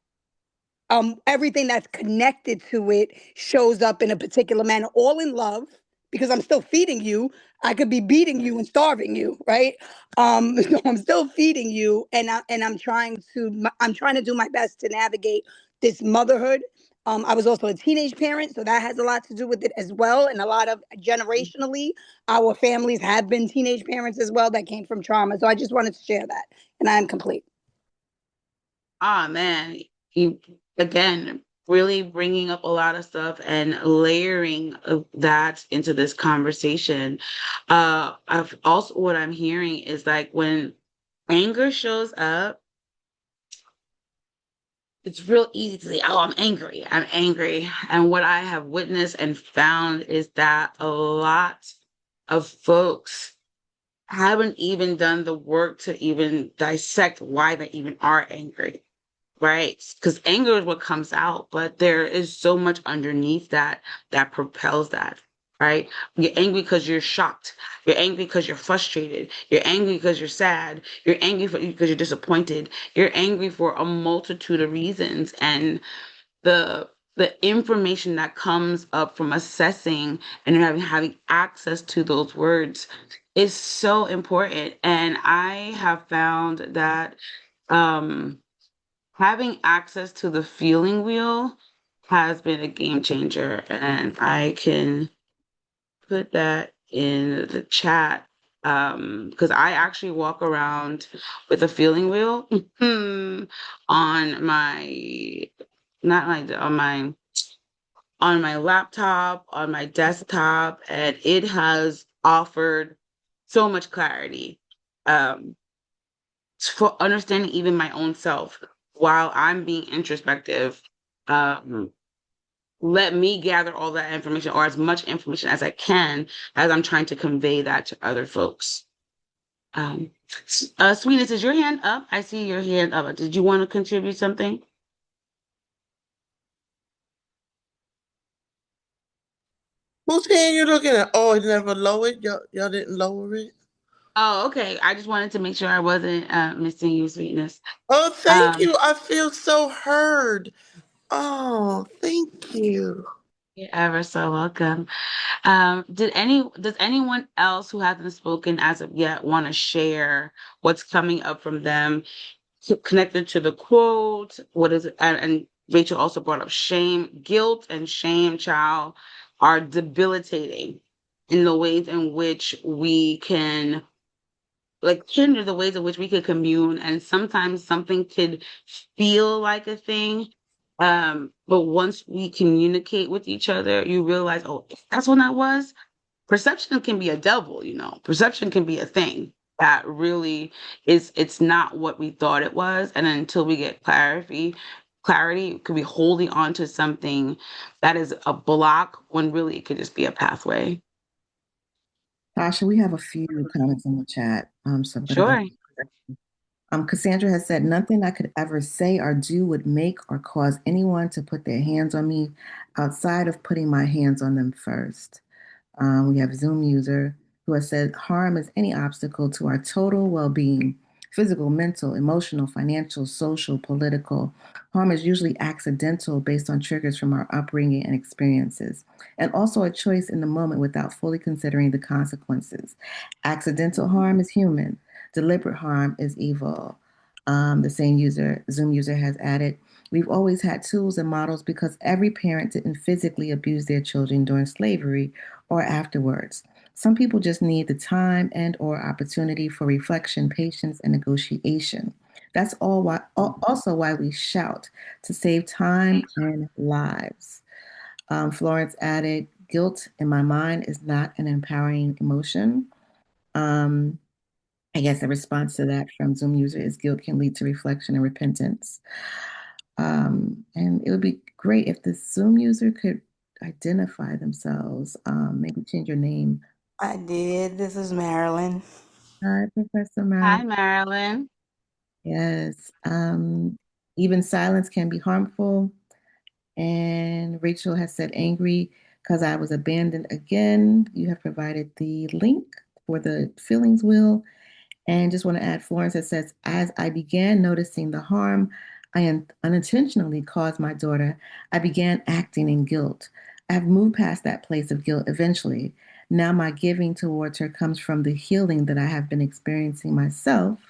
everything that's connected to it shows up in a particular manner, all in love, because I'm still feeding you. I could be beating you and starving you, right? So I'm still feeding you, and I'm trying to do my best to navigate this motherhood. I was also a teenage parent, so that has a lot to do with it as well. And a lot of generationally, our families have been teenage parents as well that came from trauma. So I just wanted to share that, and I am complete. Ah, man, you again really bringing up a lot of stuff and layering of that into this conversation. I've also what I'm hearing is like when anger shows up, it's real easy to say, "Oh, I'm angry. I'm angry." And what I have witnessed and found is that a lot of folks haven't even done the work to even dissect why they even are angry. Right? Because anger is what comes out, but there is so much underneath that propels that. Right? You're angry because you're shocked. You're angry because you're frustrated. You're angry because you're sad. You're angry because you're disappointed. You're angry for a multitude of reasons. And the information that comes up from assessing and having access to those words is so important. And I have found that um having access to the feeling wheel has been a game changer, and I can put that in the chat because I actually walk around with a feeling wheel on my not like on my laptop, on my desktop, and it has offered so much clarity um, for understanding even my own self while I'm being introspective. Um, Let me gather all that information or as much information as I can as I'm trying to convey that to other folks. Sweetness, is your hand up? I see your hand up. Did you want to contribute something? Whose hand you looking at? Oh, it never lowered. Y'all didn't lower it. Oh, okay. I just wanted to make sure I wasn't missing you, Sweetness. Oh, thank Um, you. I feel so heard. Oh, thank you. you're ever so welcome. Does anyone else who hasn't spoken as of yet want to share what's coming up from them connected to the quote? What is it? And Rachel also brought up shame, guilt, and shame, child, are debilitating in the ways in which we can like hinder the ways in which we could commune. And sometimes something could feel like a thing. But once we communicate with each other, you realize, oh, that's what that was. Perception can be a devil, you know. Perception can be a thing that really is it's not what we thought it was. And until we get clarity could be holding on to something that is a block when really it could just be a pathway. Tasha, we have a few comments in the chat. So I'm going to go. Sure. Cassandra has said, nothing I could ever say or do would make or cause anyone to put their hands on me outside of putting my hands on them first. We have Zoom user who has said, harm is any obstacle to our total well being, physical, mental, emotional, financial, social, political. Harm is usually accidental based on triggers from our upbringing and experiences, and also a choice in the moment without fully considering the consequences. Accidental harm is human, deliberate harm is evil. The same user, Zoom user, has added, we've always had tools and models because every parent didn't physically abuse their children during slavery or afterwards. Some people just need the time and or opportunity for reflection, patience, and negotiation. That's all why also why we shout to save time and lives. Florence added, guilt in my mind is not an empowering emotion. Um, I guess the response to that from Zoom user is guilt can lead to reflection and repentance. And it would be great if the Zoom user could identify themselves, maybe change your name. I did. This is Marilyn. Hi, Professor Hi, Marilyn. Marilyn. Yes. Even silence can be harmful. And Rachel has said, angry because I was abandoned again. You have provided the link for the feelings wheel. And just want to add, Florence that says, as I began noticing the harm I unintentionally caused my daughter, I began acting in guilt. I've moved past that place of guilt eventually. Now my giving towards her comes from the healing that I have been experiencing myself.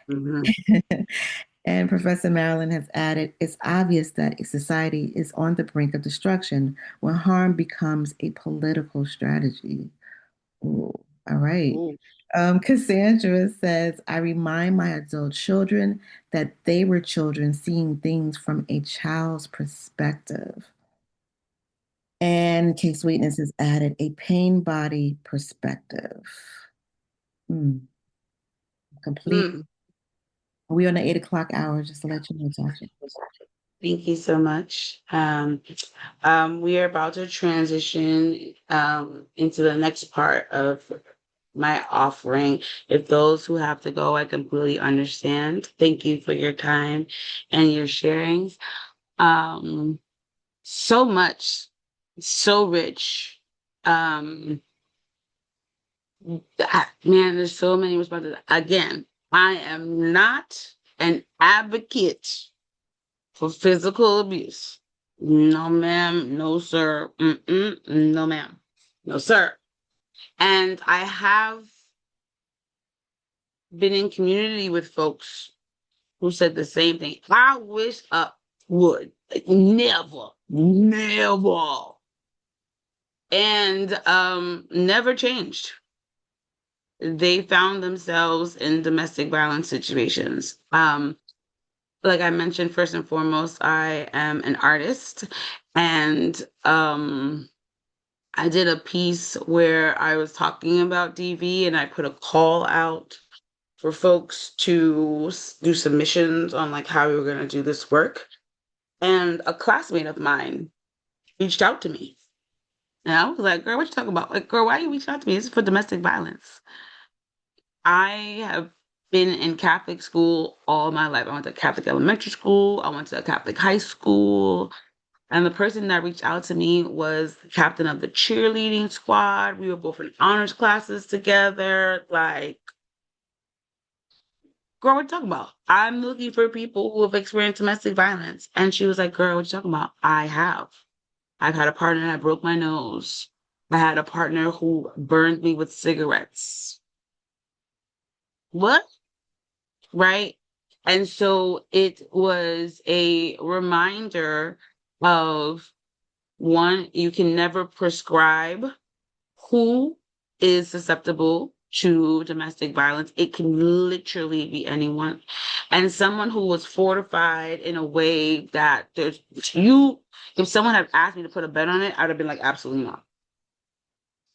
Mhm. And Professor Marilyn has added, it's obvious that a society is on the brink of destruction when harm becomes a political strategy. Ooh, all right. Ooh. Cassandra says, I remind my adult children that they were children seeing things from a child's perspective. And Kate Sweetness has added a pain body perspective. Hmm, complete. Mm. We on the 8 o'clock hour, just to let you know, Tasha. Thank you so much. We are about to transition into the next part of my offering. If those who have to go, I completely understand. Thank you for your time and your sharings. Um, so much, so rich. Um, Man, there's so many responses. Again, I am not an advocate for physical abuse. No, ma'am. No, sir. Mm-mm. No, ma'am. No, sir. And I have been in community with folks who said the same thing. I wish would. Like, never, never. And never changed. They found themselves in domestic violence situations. Like I mentioned, first and foremost, I am an artist, and I did a piece where I was talking about DV, and I put a call out for folks to do submissions on like how we were going to do this work. And a classmate of mine reached out to me, and I was like, "Girl, what you talking about? Like, girl, why you reaching out to me? This is for domestic violence." I have been in Catholic school all my life. I went to Catholic elementary school. I went to a Catholic high school. And the person that reached out to me was the captain of the cheerleading squad. We were both in honors classes together. Like, girl, what you talking about? I'm looking for people who have experienced domestic violence. And she was like, girl, what you talking about? I have. I've had a partner that broke my nose. I had a partner who burned me with cigarettes. What? Right? And so it was a reminder of one, you can never prescribe who is susceptible to domestic violence. It can literally be anyone. And someone who was fortified in a way that there's you, if someone had asked me to put a bet on it, I'd have been like, absolutely not.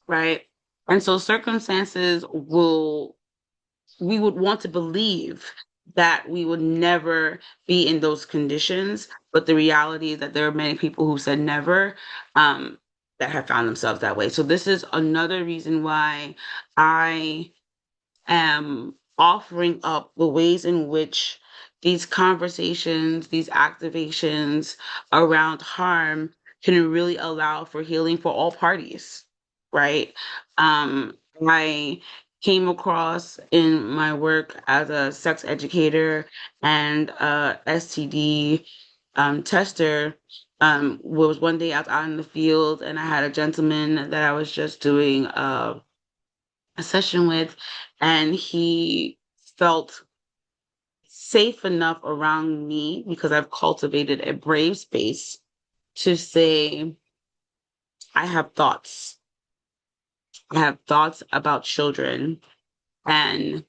Right. And so circumstances will we would want to believe that we would never be in those conditions, but the reality is that there are many people who said never, um, that have found themselves that way. So this is another reason why I am offering up the ways in which these conversations, these activations around harm can really allow for healing for all parties, right? I came across in my work as a sex educator and a STD tester. Was one day I was out in the field and I had a gentleman that I was just doing a session with, and he felt safe enough around me because I've cultivated a brave space to say, I have thoughts. I have thoughts about children, and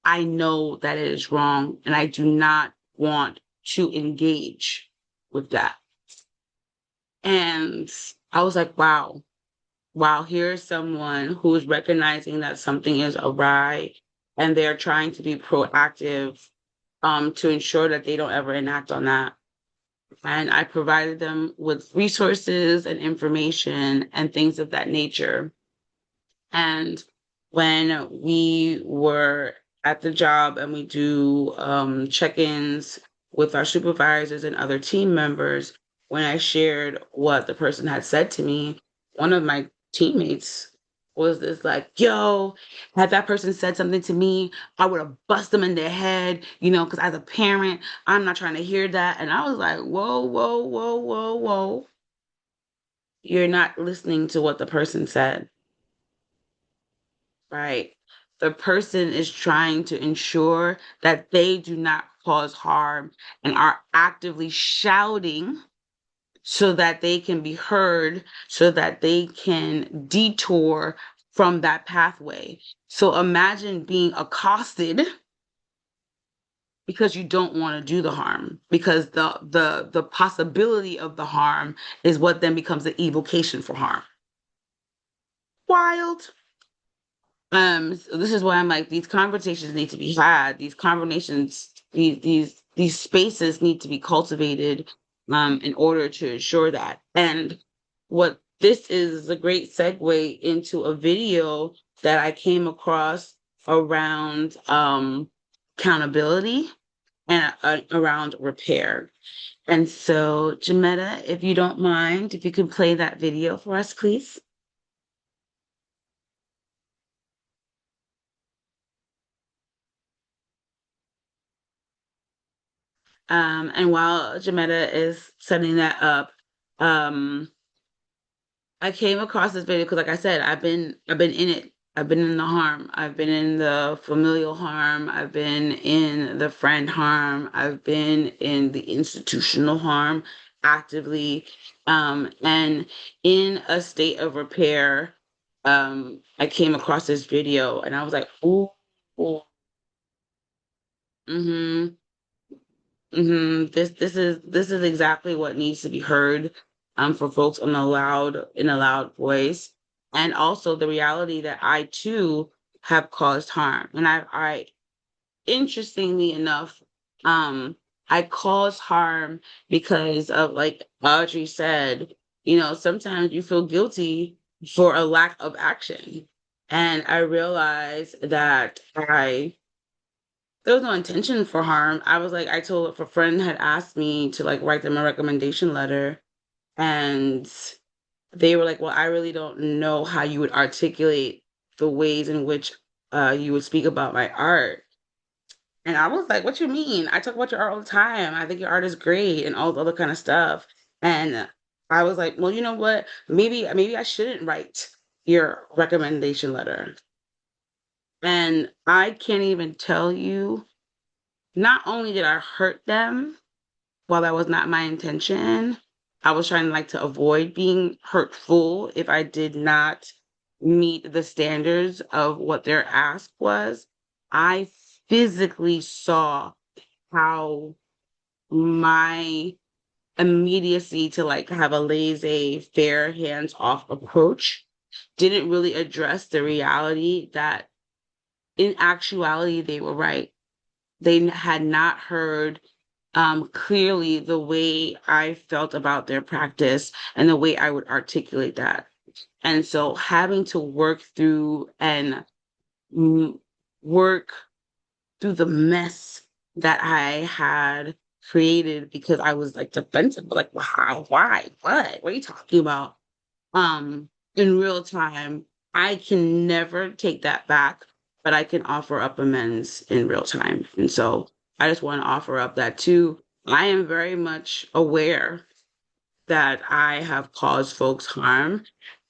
I know that it is wrong, and I do not want to engage with that. And I was like, wow, here's someone who is recognizing that something is awry and they're trying to be proactive to ensure that they don't ever enact on that. And I provided them with resources and information and things of that nature. And when we were at the job and we do check-ins with our supervisors and other team members, when I shared what the person had said to me, one of my teammates was this like, yo, had that person said something to me, I would have bust them in their head, because as a parent, I'm not trying to hear that. And I was like, whoa, whoa, whoa, whoa, whoa. You're not listening to what the person said. Right. The person is trying to ensure that they do not cause harm and are actively shouting so that they can be heard, so that they can detour from that pathway. So imagine being accosted because you don't want to do the harm, because the possibility of the harm is what then becomes the evocation for harm. Wild. So this is why I'm like, these conversations need to be had. These conversations, these spaces need to be cultivated, in order to ensure that. And what this is a great segue into a video that I came across around accountability and around repair. And so, Jametta, if you don't mind, if you could play that video for us, please. And while Jametta is setting that up, um, I came across this video because, like I said, I've been in it I've been in the harm. I've been in the familial harm. I've been in the friend harm. I've been in the institutional harm actively. And in a state of repair, I came across this video and I was like, ooh, ooh, mm-hmm, mm-hmm. This is exactly what needs to be heard for folks in a loud voice. And also the reality that I too have caused harm. And I interestingly enough, I cause harm because of, like Audrey said, sometimes you feel guilty for a lack of action. And I realized that there was no intention for harm. I was like, I told if a friend had asked me to like write them a recommendation letter, and they were like, well, I really don't know how you would articulate the ways in which you would speak about my art. And I was like, what you mean? I talk about your art all the time. I think your art is great and all the other kind of stuff. And I was like, well, you know what? Maybe I shouldn't write your recommendation letter. And I can't even tell you, not only did I hurt them while that was not my intention, I was trying like to avoid being hurtful if I did not meet the standards of what their ask was. I physically saw how my immediacy to like have a laissez-faire, hands-off approach didn't really address the reality that in actuality they were right. They had not heard clearly the way I felt about their practice and the way I would articulate that. And so having to work through and mm, work through the mess that I had created because I was like defensive, like, well, how, why, what are you talking about? In real time, I can never take that back, but I can offer up amends in real time. And so I just want to offer up that too. I am very much aware that I have caused folks harm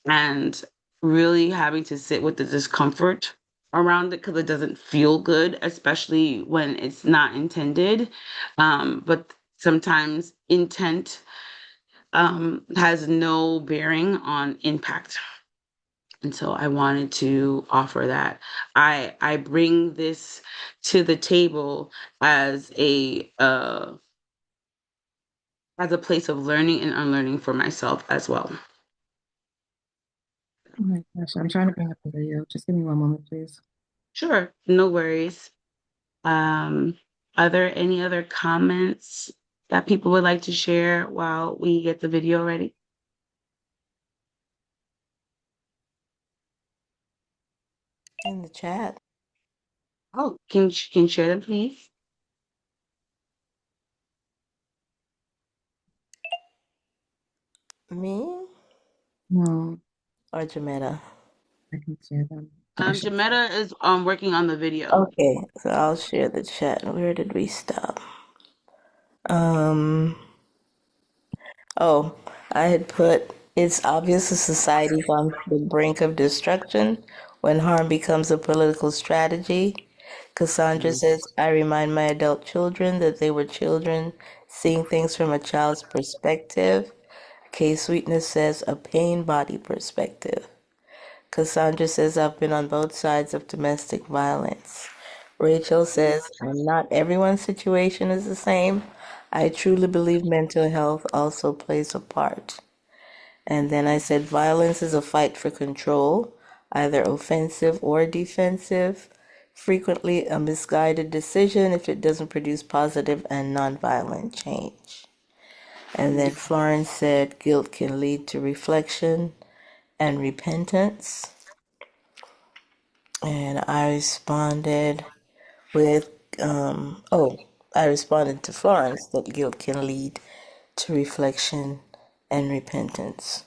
and really having to sit with the discomfort around it because it doesn't feel good, especially when it's not intended. But sometimes intent has no bearing on impact. And so I wanted to offer that. I bring this to the table as a place of learning and unlearning for myself as well. Oh my gosh, I'm trying to bring up the video. Just give me one moment, please. Sure, no worries. Um, are there any other comments that people would like to share while we get the video ready? In the chat. Oh, can you share them, please? Me No, or Jametta? I can share them. Actually, Jametta is working on the video. Okay, so I'll share the chat. Where did we stop? Um, oh, I had put, it's obvious a society is on the brink of destruction when harm becomes a political strategy. Cassandra says, I remind my adult children that they were children, seeing things from a child's perspective. K Sweetness says, a pain body perspective. Cassandra says, I've been on both sides of domestic violence. Rachel says, not everyone's situation is the same. I truly believe mental health also plays a part. And then I said, violence is a fight for control, either offensive or defensive, frequently a misguided decision if it doesn't produce positive and nonviolent change. And then Florence said, guilt can lead to reflection and repentance. And I responded with, I responded to Florence that guilt can lead to reflection and repentance.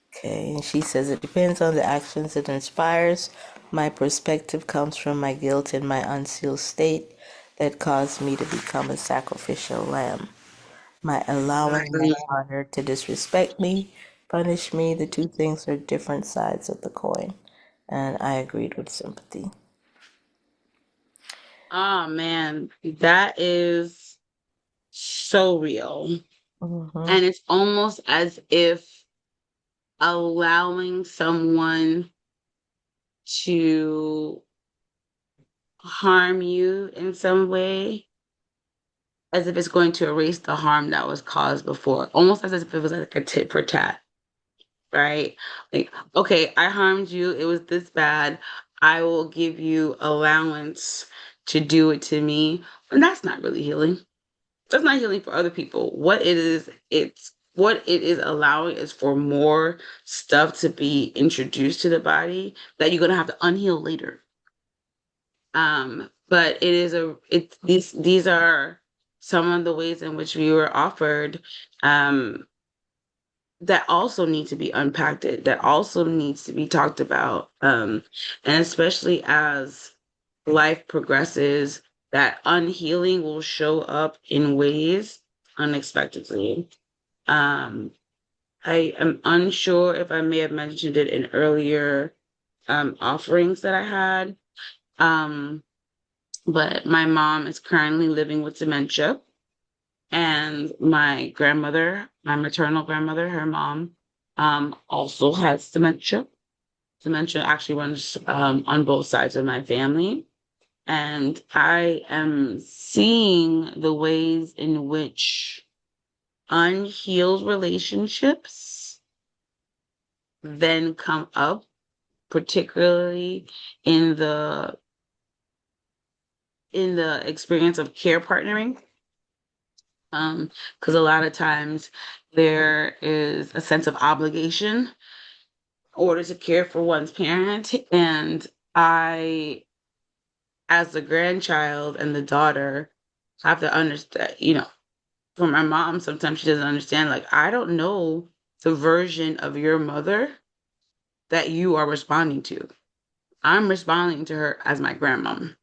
Okay, and she says it depends on the actions it inspires. My perspective comes from my guilt and my unsealed state that caused me to become a sacrificial lamb. My allowing my partner to disrespect me, punish me, the two things are different sides of the coin. And I agreed with sympathy. Oh man, that is so real. Mm-hmm. And it's almost as if allowing someone to harm you in some way, as if it's going to erase the harm that was caused before, almost as if it was like a tit for tat, right? Like, okay, I harmed you, it was this bad, I will give you allowance to do it to me. And that's not really healing. That's not healing for other people. What it is allowing is for more stuff to be introduced to the body that you're gonna have to unheal later. But these are some of the ways in which we were offered, um, that also need to be unpacked, that also needs to be talked about. And especially as life progresses, that unhealing will show up in ways unexpectedly. Um, I am unsure if I may have mentioned it in earlier offerings that I had. Um, but my mom is currently living with dementia, and my grandmother, my maternal grandmother, her mom, also has dementia. Dementia actually runs on both sides of my family. And I am seeing the ways in which unhealed relationships then come up, particularly in the experience of care partnering. Because a lot of times there is a sense of obligation in order to care for one's parent. And I, as the grandchild and the daughter, have to understand, for my mom, sometimes she doesn't understand, like, I don't know the version of your mother that you are responding to. I'm responding to her as my grandmom.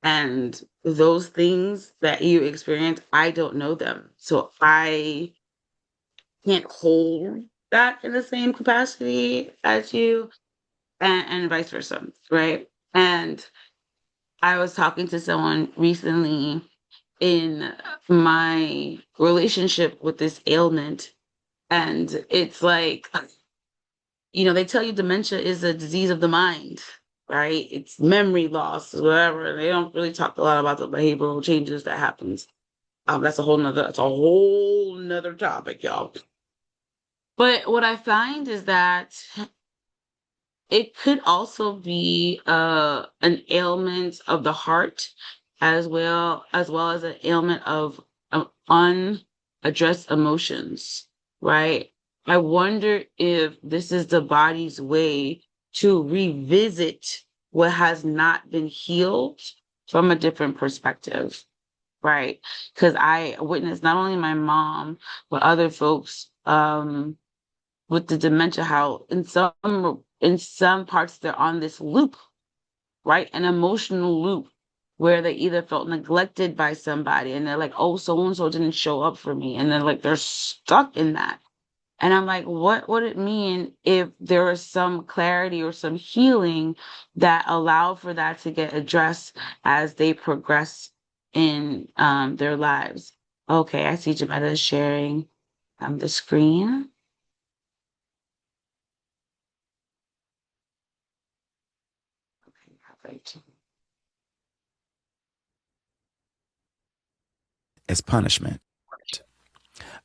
And those things that you experience, I don't know them. So I can't hold that in the same capacity as you, and vice versa, right? And I was talking to someone recently in my relationship with this ailment, and it's like, they tell you dementia is a disease of the mind, right? It's memory loss, whatever. They don't really talk a lot about the behavioral changes that happens. That's a whole nother topic, y'all. But what I find is that it could also be an ailment of the heart, as well as an ailment of unaddressed emotions, right? I wonder if this is the body's way to revisit what has not been healed from a different perspective, right? Because I witnessed not only my mom, but other folks, with the dementia, how in some parts they're on this loop, right? An emotional loop where they either felt neglected by somebody and they're like, oh, so and so didn't show up for me. And then like they're stuck in that. And I'm like, what would it mean if there was some clarity or some healing that allowed for that to get addressed as they progress in their lives? Okay, I see Jametta is sharing the screen. Okay, perfect. As punishment.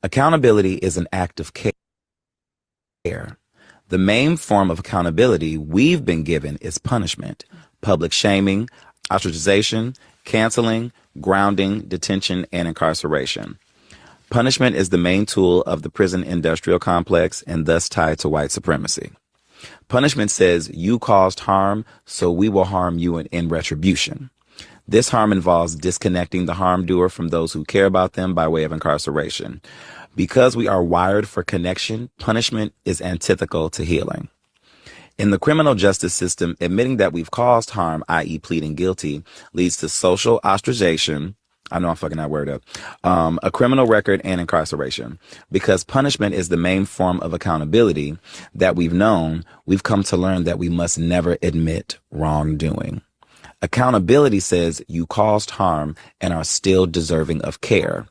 Accountability is an act of care. The main form of accountability we've been given is punishment, public shaming, ostracization, canceling, grounding, detention, and incarceration. Punishment is the main tool of the prison industrial complex and thus tied to white supremacy. Punishment says you caused harm, so we will harm you in retribution. This harm involves disconnecting the harm doer from those who care about them by way of incarceration. Because we are wired for connection, punishment is antithetical to healing. In the criminal justice system, admitting that we've caused harm, i.e. pleading guilty, leads to social ostracization, I know I'm fucking that word up. A criminal record and incarceration. Because punishment is the main form of accountability that we've known, we've come to learn that we must never admit wrongdoing. Accountability says you caused harm and are still deserving of care.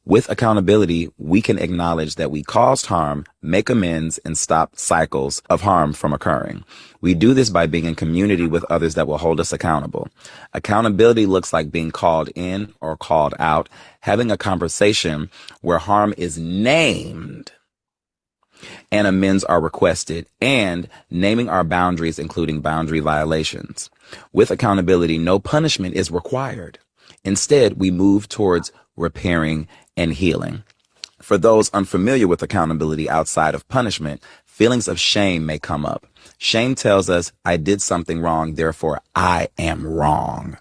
With accountability, we can acknowledge that we caused harm, make amends, and stop cycles of harm from occurring. We do this by being in community with others that will hold us accountable. Accountability looks like being called in or called out, having a conversation where harm is named and amends are requested, and naming our boundaries, including boundary violations. With accountability, no punishment is required. Instead, we move towards repairing and healing. For those unfamiliar with accountability outside of punishment, feelings of shame may come up. Shame tells us, I did something wrong, therefore I am wrong.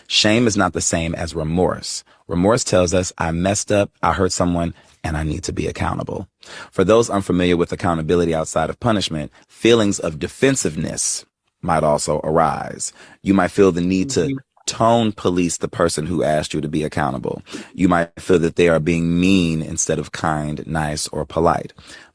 Shame is not the same as remorse. Remorse tells us, I messed up, I hurt someone, and I need to be accountable. For those unfamiliar with accountability outside of punishment, feelings of defensiveness might also arise. You might feel the need to tone police the person who asked you to be accountable. You might feel that they are being mean instead of kind, nice, or polite.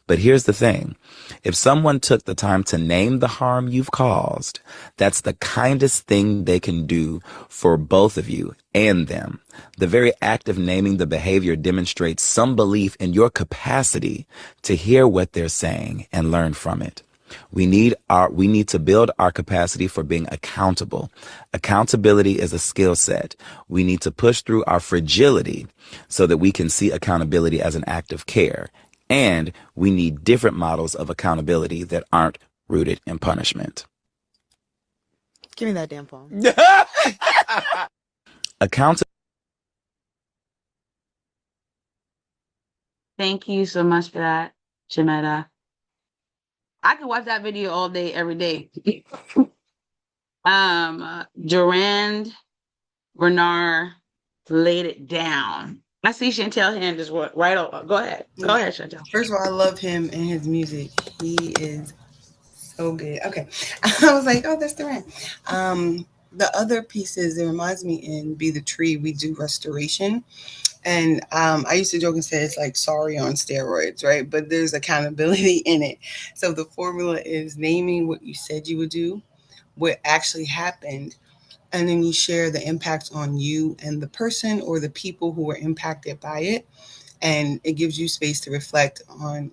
But here's the thing. If someone took the time to name the harm you've caused, that's the kindest thing they can do for both of you and them. The very act of naming the behavior demonstrates some belief in your capacity to hear what they're saying and learn from it. We need to build our capacity for being accountable. Accountability is a skill set. We need to push through our fragility so that we can see accountability as an act of care. And we need different models of accountability that aren't rooted in punishment. Give me that damn phone. Accountability. Thank you so much for that, Jametta. I could watch that video all day, every day. Durand Bernard laid it down. I see Chantel hand just right over. Go ahead. Go ahead, Chantel. First of all, I love him and his music. He is so good. Okay. I was like, oh, that's Durand. The other pieces, it reminds me in Be the Tree, we do restoration. And I used to joke and say it's like sorry on steroids, right? But there's accountability in it. So the formula is naming what you said you would do, what actually happened, and then you share the impact on you and the person or the people who were impacted by it. And it gives you space to reflect on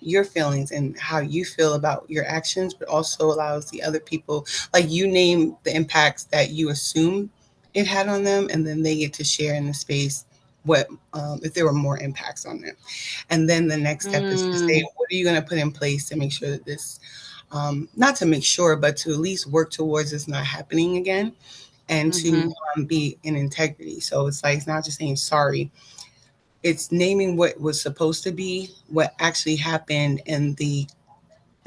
your feelings and how you feel about your actions, but also allows the other people, like you name the impacts that you assume it had on them, and then they get to share in the space what if there were more impacts on them. And then the next step is to say, what are you going to put in place to make sure that this, not to make sure, but to at least work towards this not happening again, and to be in integrity. So it's like, it's not just saying sorry, it's naming what was supposed to be, what actually happened, and the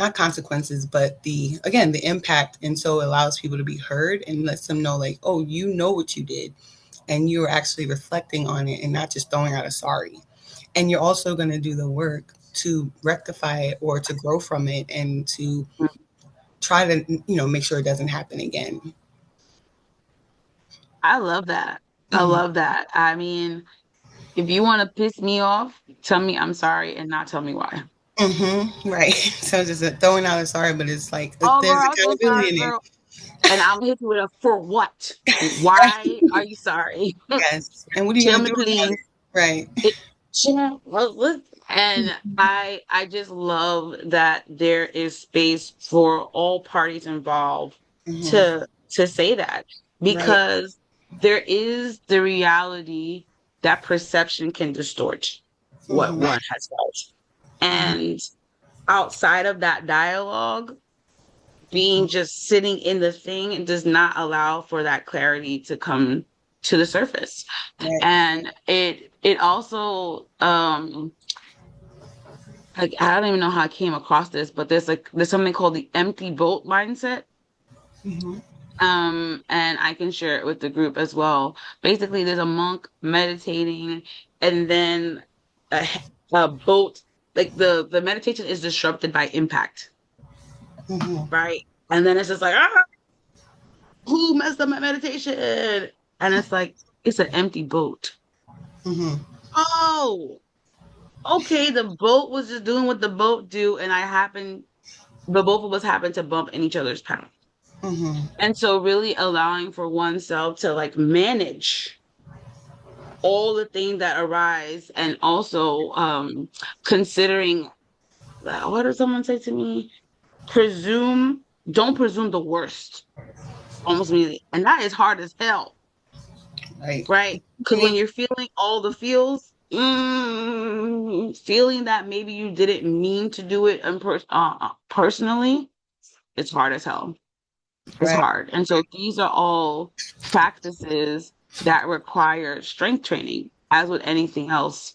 not consequences, but the again the impact. And so it allows people to be heard and lets them know, like, oh, you know what you did, and you're actually reflecting on it and not just throwing out a sorry. And you're also going to do the work to rectify it or to grow from it and to try to make sure it doesn't happen again. I love that. I love that. I mean, if you want to piss me off, tell me I'm sorry and not tell me why. Right. So just throwing out a sorry, but it's like Oh, there's girl, I'm so accountability sorry, in it. girl. And I'll hit you with a for what? Why are you sorry? Yes. And what are you Tell going to me, do about please. it? Right. And I just love that there is space for all parties involved to say that, Right. because there is the reality that perception can distort what hmm one has felt. And outside of that dialogue, being just sitting in the thing does not allow for that clarity to come to the surface. Right. And it also like, I don't even know how I came across this, but there's something called the empty boat mindset. hmm And I can share it with the group as well. Basically, there's a monk meditating, and then a, a boat, like the meditation is disrupted by impact, hmm right? And then it's just like, ah, who messed up my meditation? And it's like, It's an empty boat. Mm-hmm. Oh, okay. The boat was just doing what the boat do, and the both of us happened to bump in each other's path. Mm-hmm. And so really allowing for oneself to like manage all the things that arise and also considering what did someone say to me? Don't presume the worst almost immediately. And that is hard as hell, Right. right? Because when you're feeling all the feels, feeling that maybe you didn't mean to do it personally, it's hard as hell. It's Right. hard. And so these are all practices that require strength training, as with anything else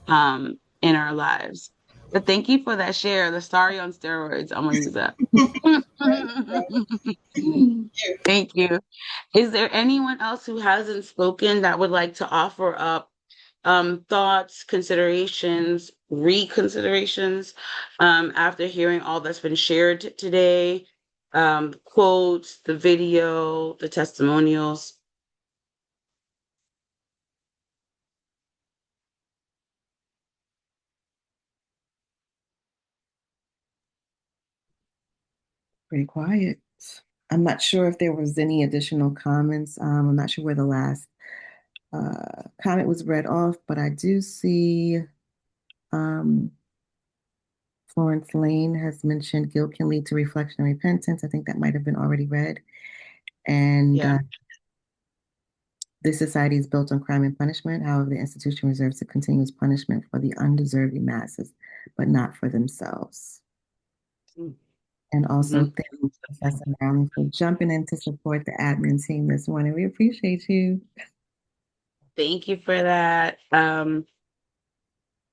in our lives. But thank you for that share. The story on steroids. I'm gonna use that. Thank you. Is there anyone else who hasn't spoken that would like to offer up thoughts, considerations, reconsiderations after hearing all that's been shared today? Quotes, the video, the testimonials. Pretty quiet. I'm not sure if there was any additional comments. I'm not sure where the last comment was read off, but I do see um, Florence Lane has mentioned guilt can lead to reflection and repentance. I think that might have been already read. And Yeah. this society is built on crime and punishment. However, the institution reserves a continuous punishment for the undeserving masses, but not for themselves. And also, Mhm. thank you, Professor Marilyn, for jumping in to support the admin team this morning. We appreciate you. Thank you for that.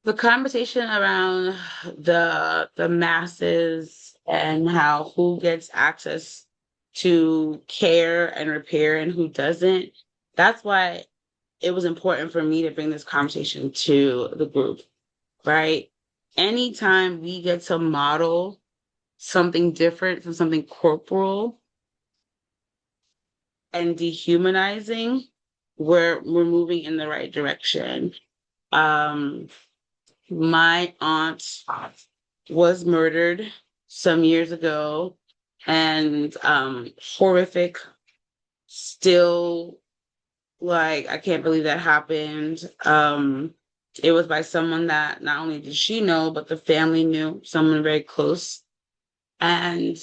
The conversation around the masses and how who gets access to care and repair and who doesn't. That's why it was important for me to bring this conversation to the group, right? Anytime we get to model something different from something corporal and dehumanizing, we're moving in the right direction. Um, my aunt was murdered some years ago, and horrific. Still, like I can't believe that happened. It was by someone that not only did she know, but the family knew, someone very close. And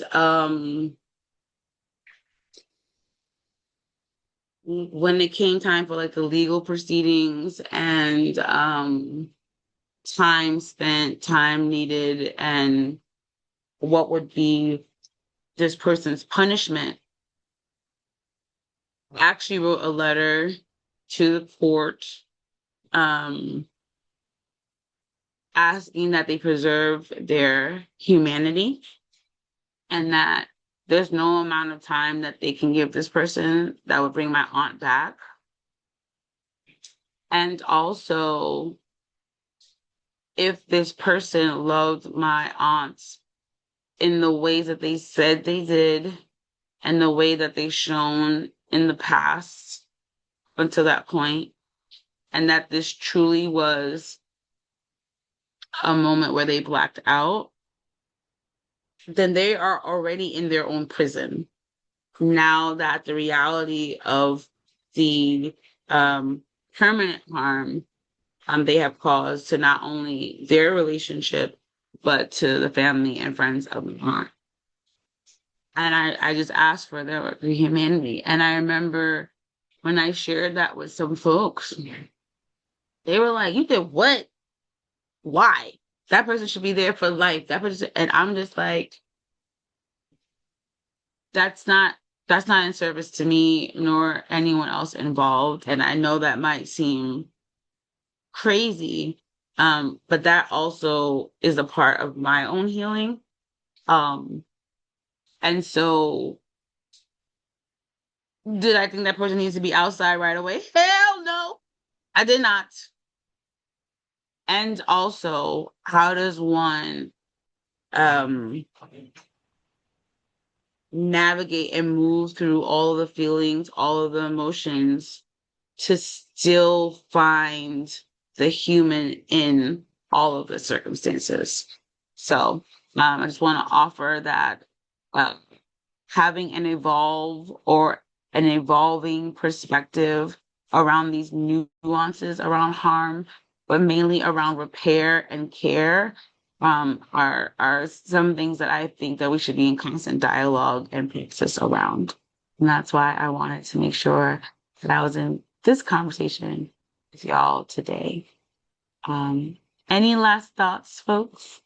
when it came time for like the legal proceedings and time spent, time needed, and what would be this person's punishment, I actually wrote a letter to the court um, asking that they preserve their humanity and that there's no amount of time that they can give this person that would bring my aunt back. And also, if this person loved my aunts in the ways that they said they did and the way that they shown in the past until that point, and that this truly was a moment where they blacked out, then they are already in their own prison. Now that the reality of the um, permanent harm they have caused to not only their relationship, but to the family and friends of the aunt. And I just asked for their humanity. And I remember when I shared that with some folks, they were like, "You did what? Why? That person should be there for life. That person," and I'm just like, that's not that's not in service to me nor anyone else involved. And I know that might seem crazy, but that also is a part of my own healing. Um, and so, did I think that person needs to be outside right away? Hell no, I did not. And also, how does one um, navigate and move through all of the feelings, all of the emotions to still find the human in all of the circumstances. So I just want to offer that uh, having an evolving perspective around these nuances around harm, but mainly around repair and care, are some things that I think that we should be in constant dialogue and practice around. And that's why I wanted to make sure that I was in this conversation with y'all today. Um, any last thoughts, folks?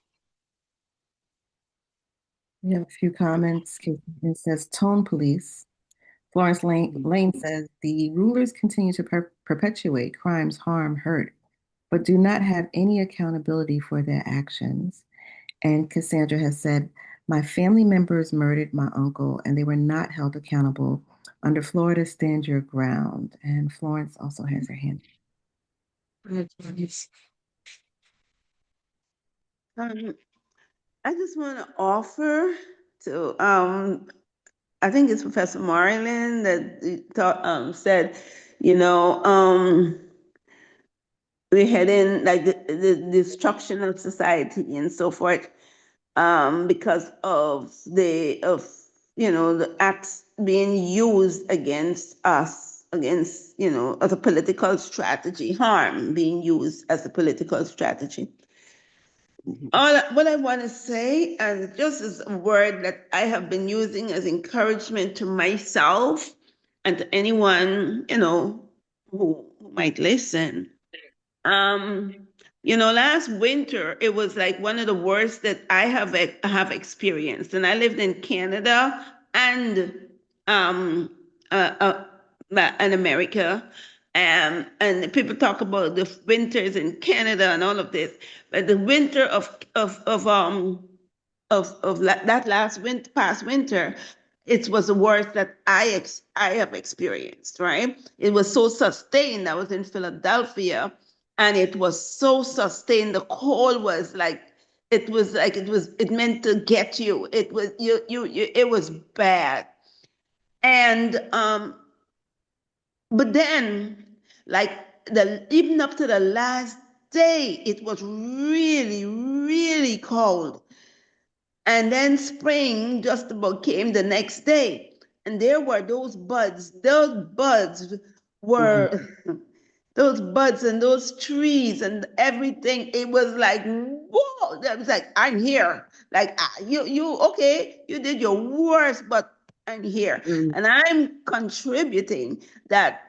We have a few comments. It says tone police. Florence Lane says the rulers continue to perpetuate crimes, harm, hurt, but do not have any accountability for their actions. And Cassandra has said, my family members murdered my uncle and they were not held accountable. Under Florida, stand your ground. And Florence also has her hand. I just want to offer to, I think it's Professor Marilyn that said, you know, we're heading like the destruction of society and so forth, because of the acts being used against us, against, as a political strategy, harm being used as a political strategy. What I want to say, and just as a word that I have been using as encouragement to myself and to anyone, who might listen. Um, last winter it was like one of the worst that I have experienced, and I lived in Canada and um uh, uh in America, and people talk about the winters in Canada and all of this, but the winter that last winter, past winter, it was the worst that I have experienced. Right, it was so sustained. I was in Philadelphia, and it was so sustained. The cold was like it meant to get you. It was it was bad, and but then, like, even up to the last day, it was really, really cold. And then spring just about came the next day. And there were those buds. Those buds were those buds and those trees and everything. It was like, whoa. It was like, I'm here. Like, you okay, you did your worst, but I'm here. And I'm contributing that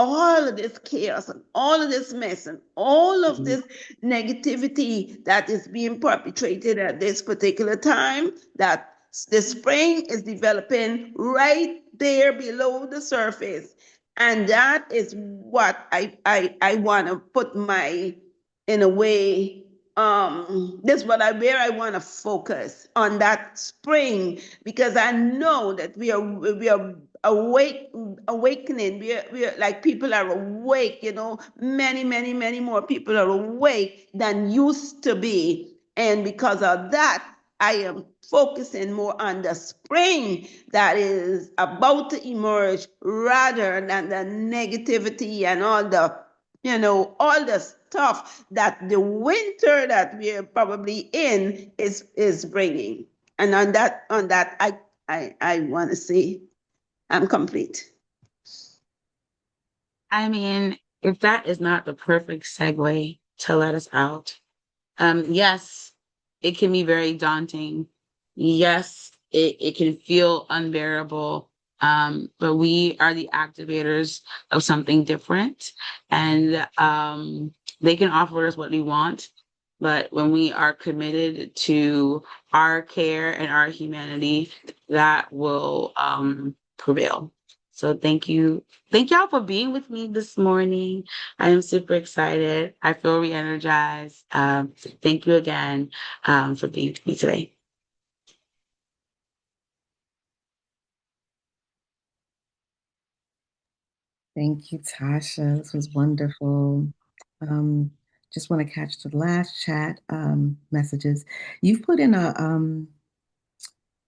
all of this chaos and all of this mess and all of this negativity that is being perpetrated at this particular time, that the spring is developing right there below the surface. And that is what I want to put my, in a way, this is where I want to focus on that spring, because I know that we are awakening. We are like, people are awake, many more people are awake than used to be. And because of that, I am focusing more on the spring that is about to emerge, rather than the negativity and all the stuff that the winter that we're probably in is bringing. And on that, I want to say I'm complete. I mean, if that is not the perfect segue to let us out, yes, it can be very daunting. Yes, it can feel unbearable. But we are the activators of something different. And they can offer us what we want. But when we are committed to our care and our humanity, that will prevail. So thank you. Thank y'all for being with me this morning. I am super excited. I feel re-energized. Thank you again for being with me today. Thank you, Tasha. This was wonderful. Um, just want to catch the last chat messages. You've put in a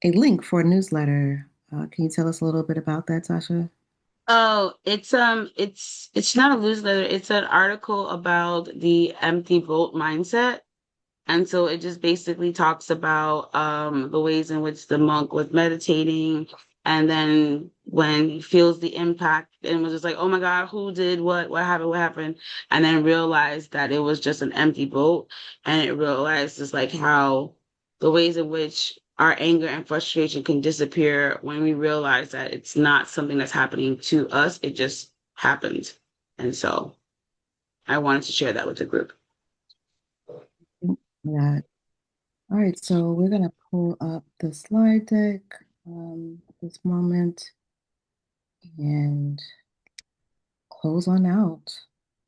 link for a newsletter. Can you tell us a little bit about that, Tasha? Oh, it's not a newsletter. It's an article about the empty vote mindset. And so it just basically talks about the ways in which the monk was meditating, and then when he feels the impact and was just like, oh my God, who did what happened, what happened? And then realized that it was just an empty boat. And it realized just like how the ways in which our anger and frustration can disappear when we realize that it's not something that's happening to us, it just happened. And so I wanted to share that with the group. Yeah. All right, so we're gonna pull up the slide deck at this moment and close on out.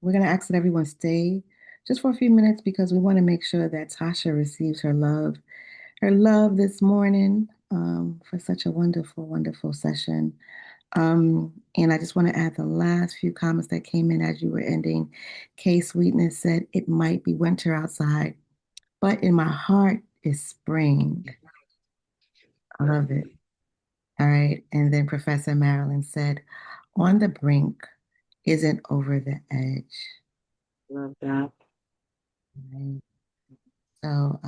We're gonna ask that everyone stay just for a few minutes because we want to make sure that Tasha receives her love this morning for such a wonderful, wonderful session. And I just want to add the last few comments that came in as you were ending. Kay Sweetness said, it might be winter outside, but in my heart is spring. I love it. All right. And then Professor Marilyn said, on the brink isn't over the edge. Love that. Right. So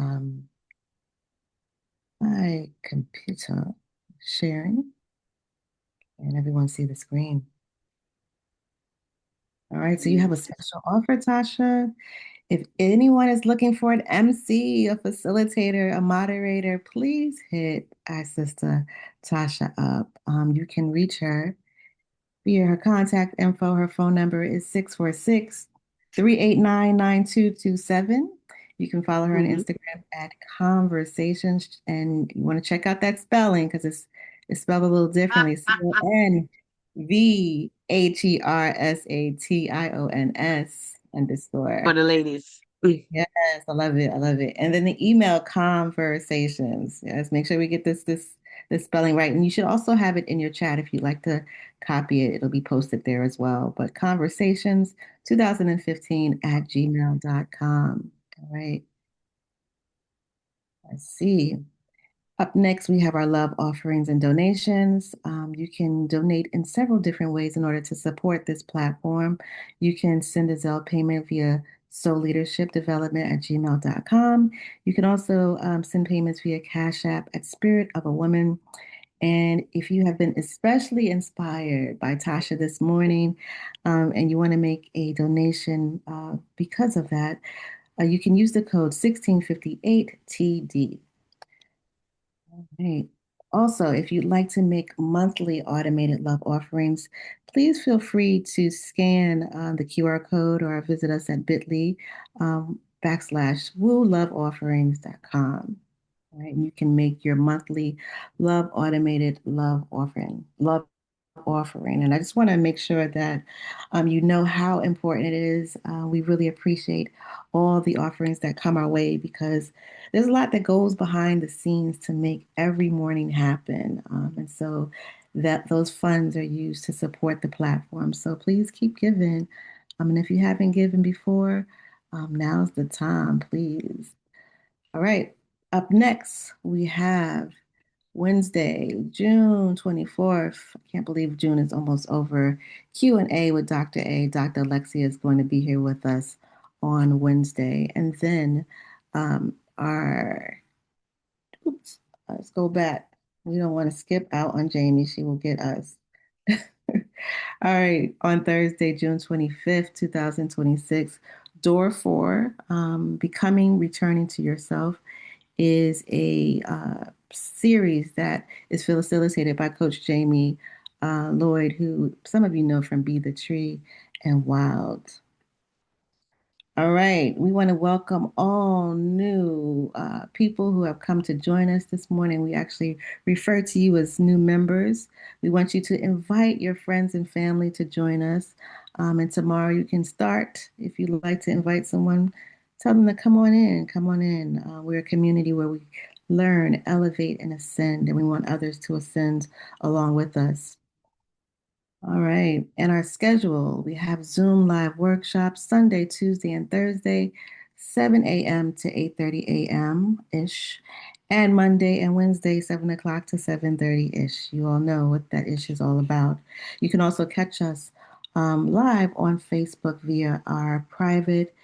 my computer sharing and everyone see the screen. All right. So you have a special offer, Tasha. If anyone is looking for an MC, a facilitator, a moderator, please hit our sister Tasha up. You can reach her via her contact info. Her phone number is 646-389-9227. You can follow her on Mhm. Instagram at Conversations, and you want to check out that spelling because it's spelled a little differently. For CONVHERSATIONS_ the ladies. Yes, I love it. I love it. And then the email conversations. Yes, make sure we get this spelling right. And you should also have it in your chat if you'd like to copy it. It'll be posted there as well. But conversations 2015 at gmail.com. All right. Let's see. Up next, we have our love offerings and donations. You can donate in several different ways in order to support this platform. You can send a Zelle payment via soulleadershipdevelopment@gmail.com. You can also send payments via Cash App at Spirit of a Woman. And if you have been especially inspired by Tasha this morning and you want to make a donation because of that, you can use the code 1658TD. Right. Also, if you'd like to make monthly automated love offerings, please feel free to scan the QR code or visit us at bit.ly/wooloveofferings.com. Right. And you can make your monthly love automated love offering. And I just want to make sure that you know how important it is. We really appreciate all the offerings that come our way because there's a lot that goes behind the scenes to make every morning happen. And so that those funds are used to support the platform. So please keep giving. And if you haven't given before, now's the time, please. All right. Up next, we have Wednesday, June 24th. I can't believe June is almost over. Q&A with Dr. A. Dr. Alexia is going to be here with us on Wednesday. And then our, oops, let's go back. We don't want to skip out on Jamie. She will get us. All right, on Thursday, June 25th, 2026, Door 4, Becoming Returning to Yourself, is a series that is facilitated by Coach Jamie Lloyd, who some of you know from Be the Tree and Wild. All right, we want to welcome all new people who have come to join us this morning. We actually refer to you as new members. We want you to invite your friends and family to join us. And tomorrow you can start. If you'd like to invite someone, tell them to come on in. Come on in. We're a community where we learn, elevate, and ascend, and we want others to ascend along with us. All right. And our schedule, we have Zoom live workshops Sunday, Tuesday, and Thursday, 7 a.m. to 8:30 a.m. ish. And Monday and Wednesday, 7 o'clock to 7:30 ish. You all know what that ish is all about. You can also catch us live on Facebook via our private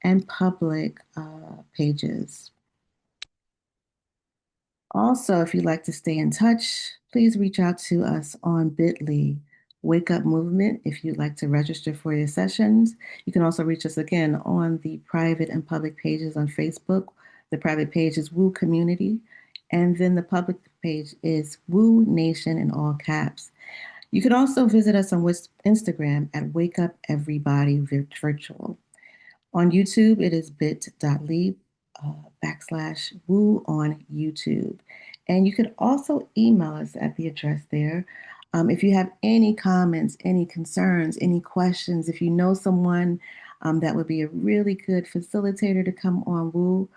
and public pages. Also, if you'd like to stay in touch, please reach out to us on bit.ly Wake Up Movement if you'd like to register for your sessions. You can also reach us again on the private and public pages on Facebook. The private page is Woo Community, and then the public page is Woo Nation in all caps. You can also visit us on Instagram at Wake Up Everybody Virtual. On YouTube, it is bit.ly /woo on YouTube. And you can also email us at the address there. If you have any comments, any concerns, any questions, if you know someone that would be a really good facilitator to come on Woo,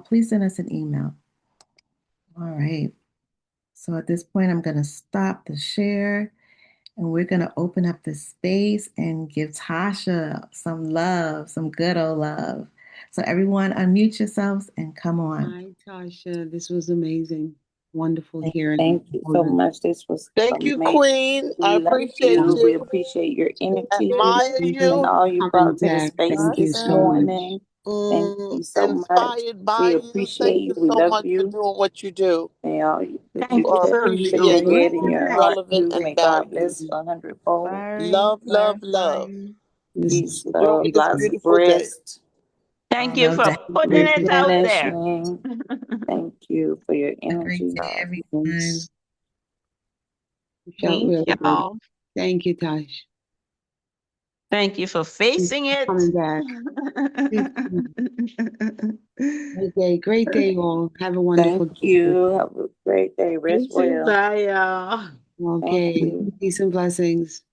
please send us an email. All right. So at this point, I'm going to stop the share. And we're going to open up the space and give Tasha some love, some good old love. So everyone unmute yourselves and come on. Hi, Tasha. This was amazing. Wonderful hearing. Thank you so much. This was Thank you, amazing. Queen. I We love appreciate you. We you. appreciate your energy Admire and you. all you brought to the Back. space Thank you this so much. morning. Thank you so much. Inspired by We you. appreciate Thank you. you We so love much for you. doing what you do. May all you Thank Or you. put your appreciate it. head and your heart Relevant too. and May God valued. bless 100-fold. Inspiring, Love, love, love. clarifying. Peace, Enjoy love, this lots of beautiful day. rest. Thank you No for doubt. putting it out there. Replenishing. Thank you for your Have a great energy. day, everyone. Felt Thank really good. y'all. Thank you, Tosh. Thank you for facing it. Coming back. Great day, all. Have a wonderful Thank you. Have a great day. You Rest too. well. Bye, y'all. Okay. Thank you. Peace and blessings.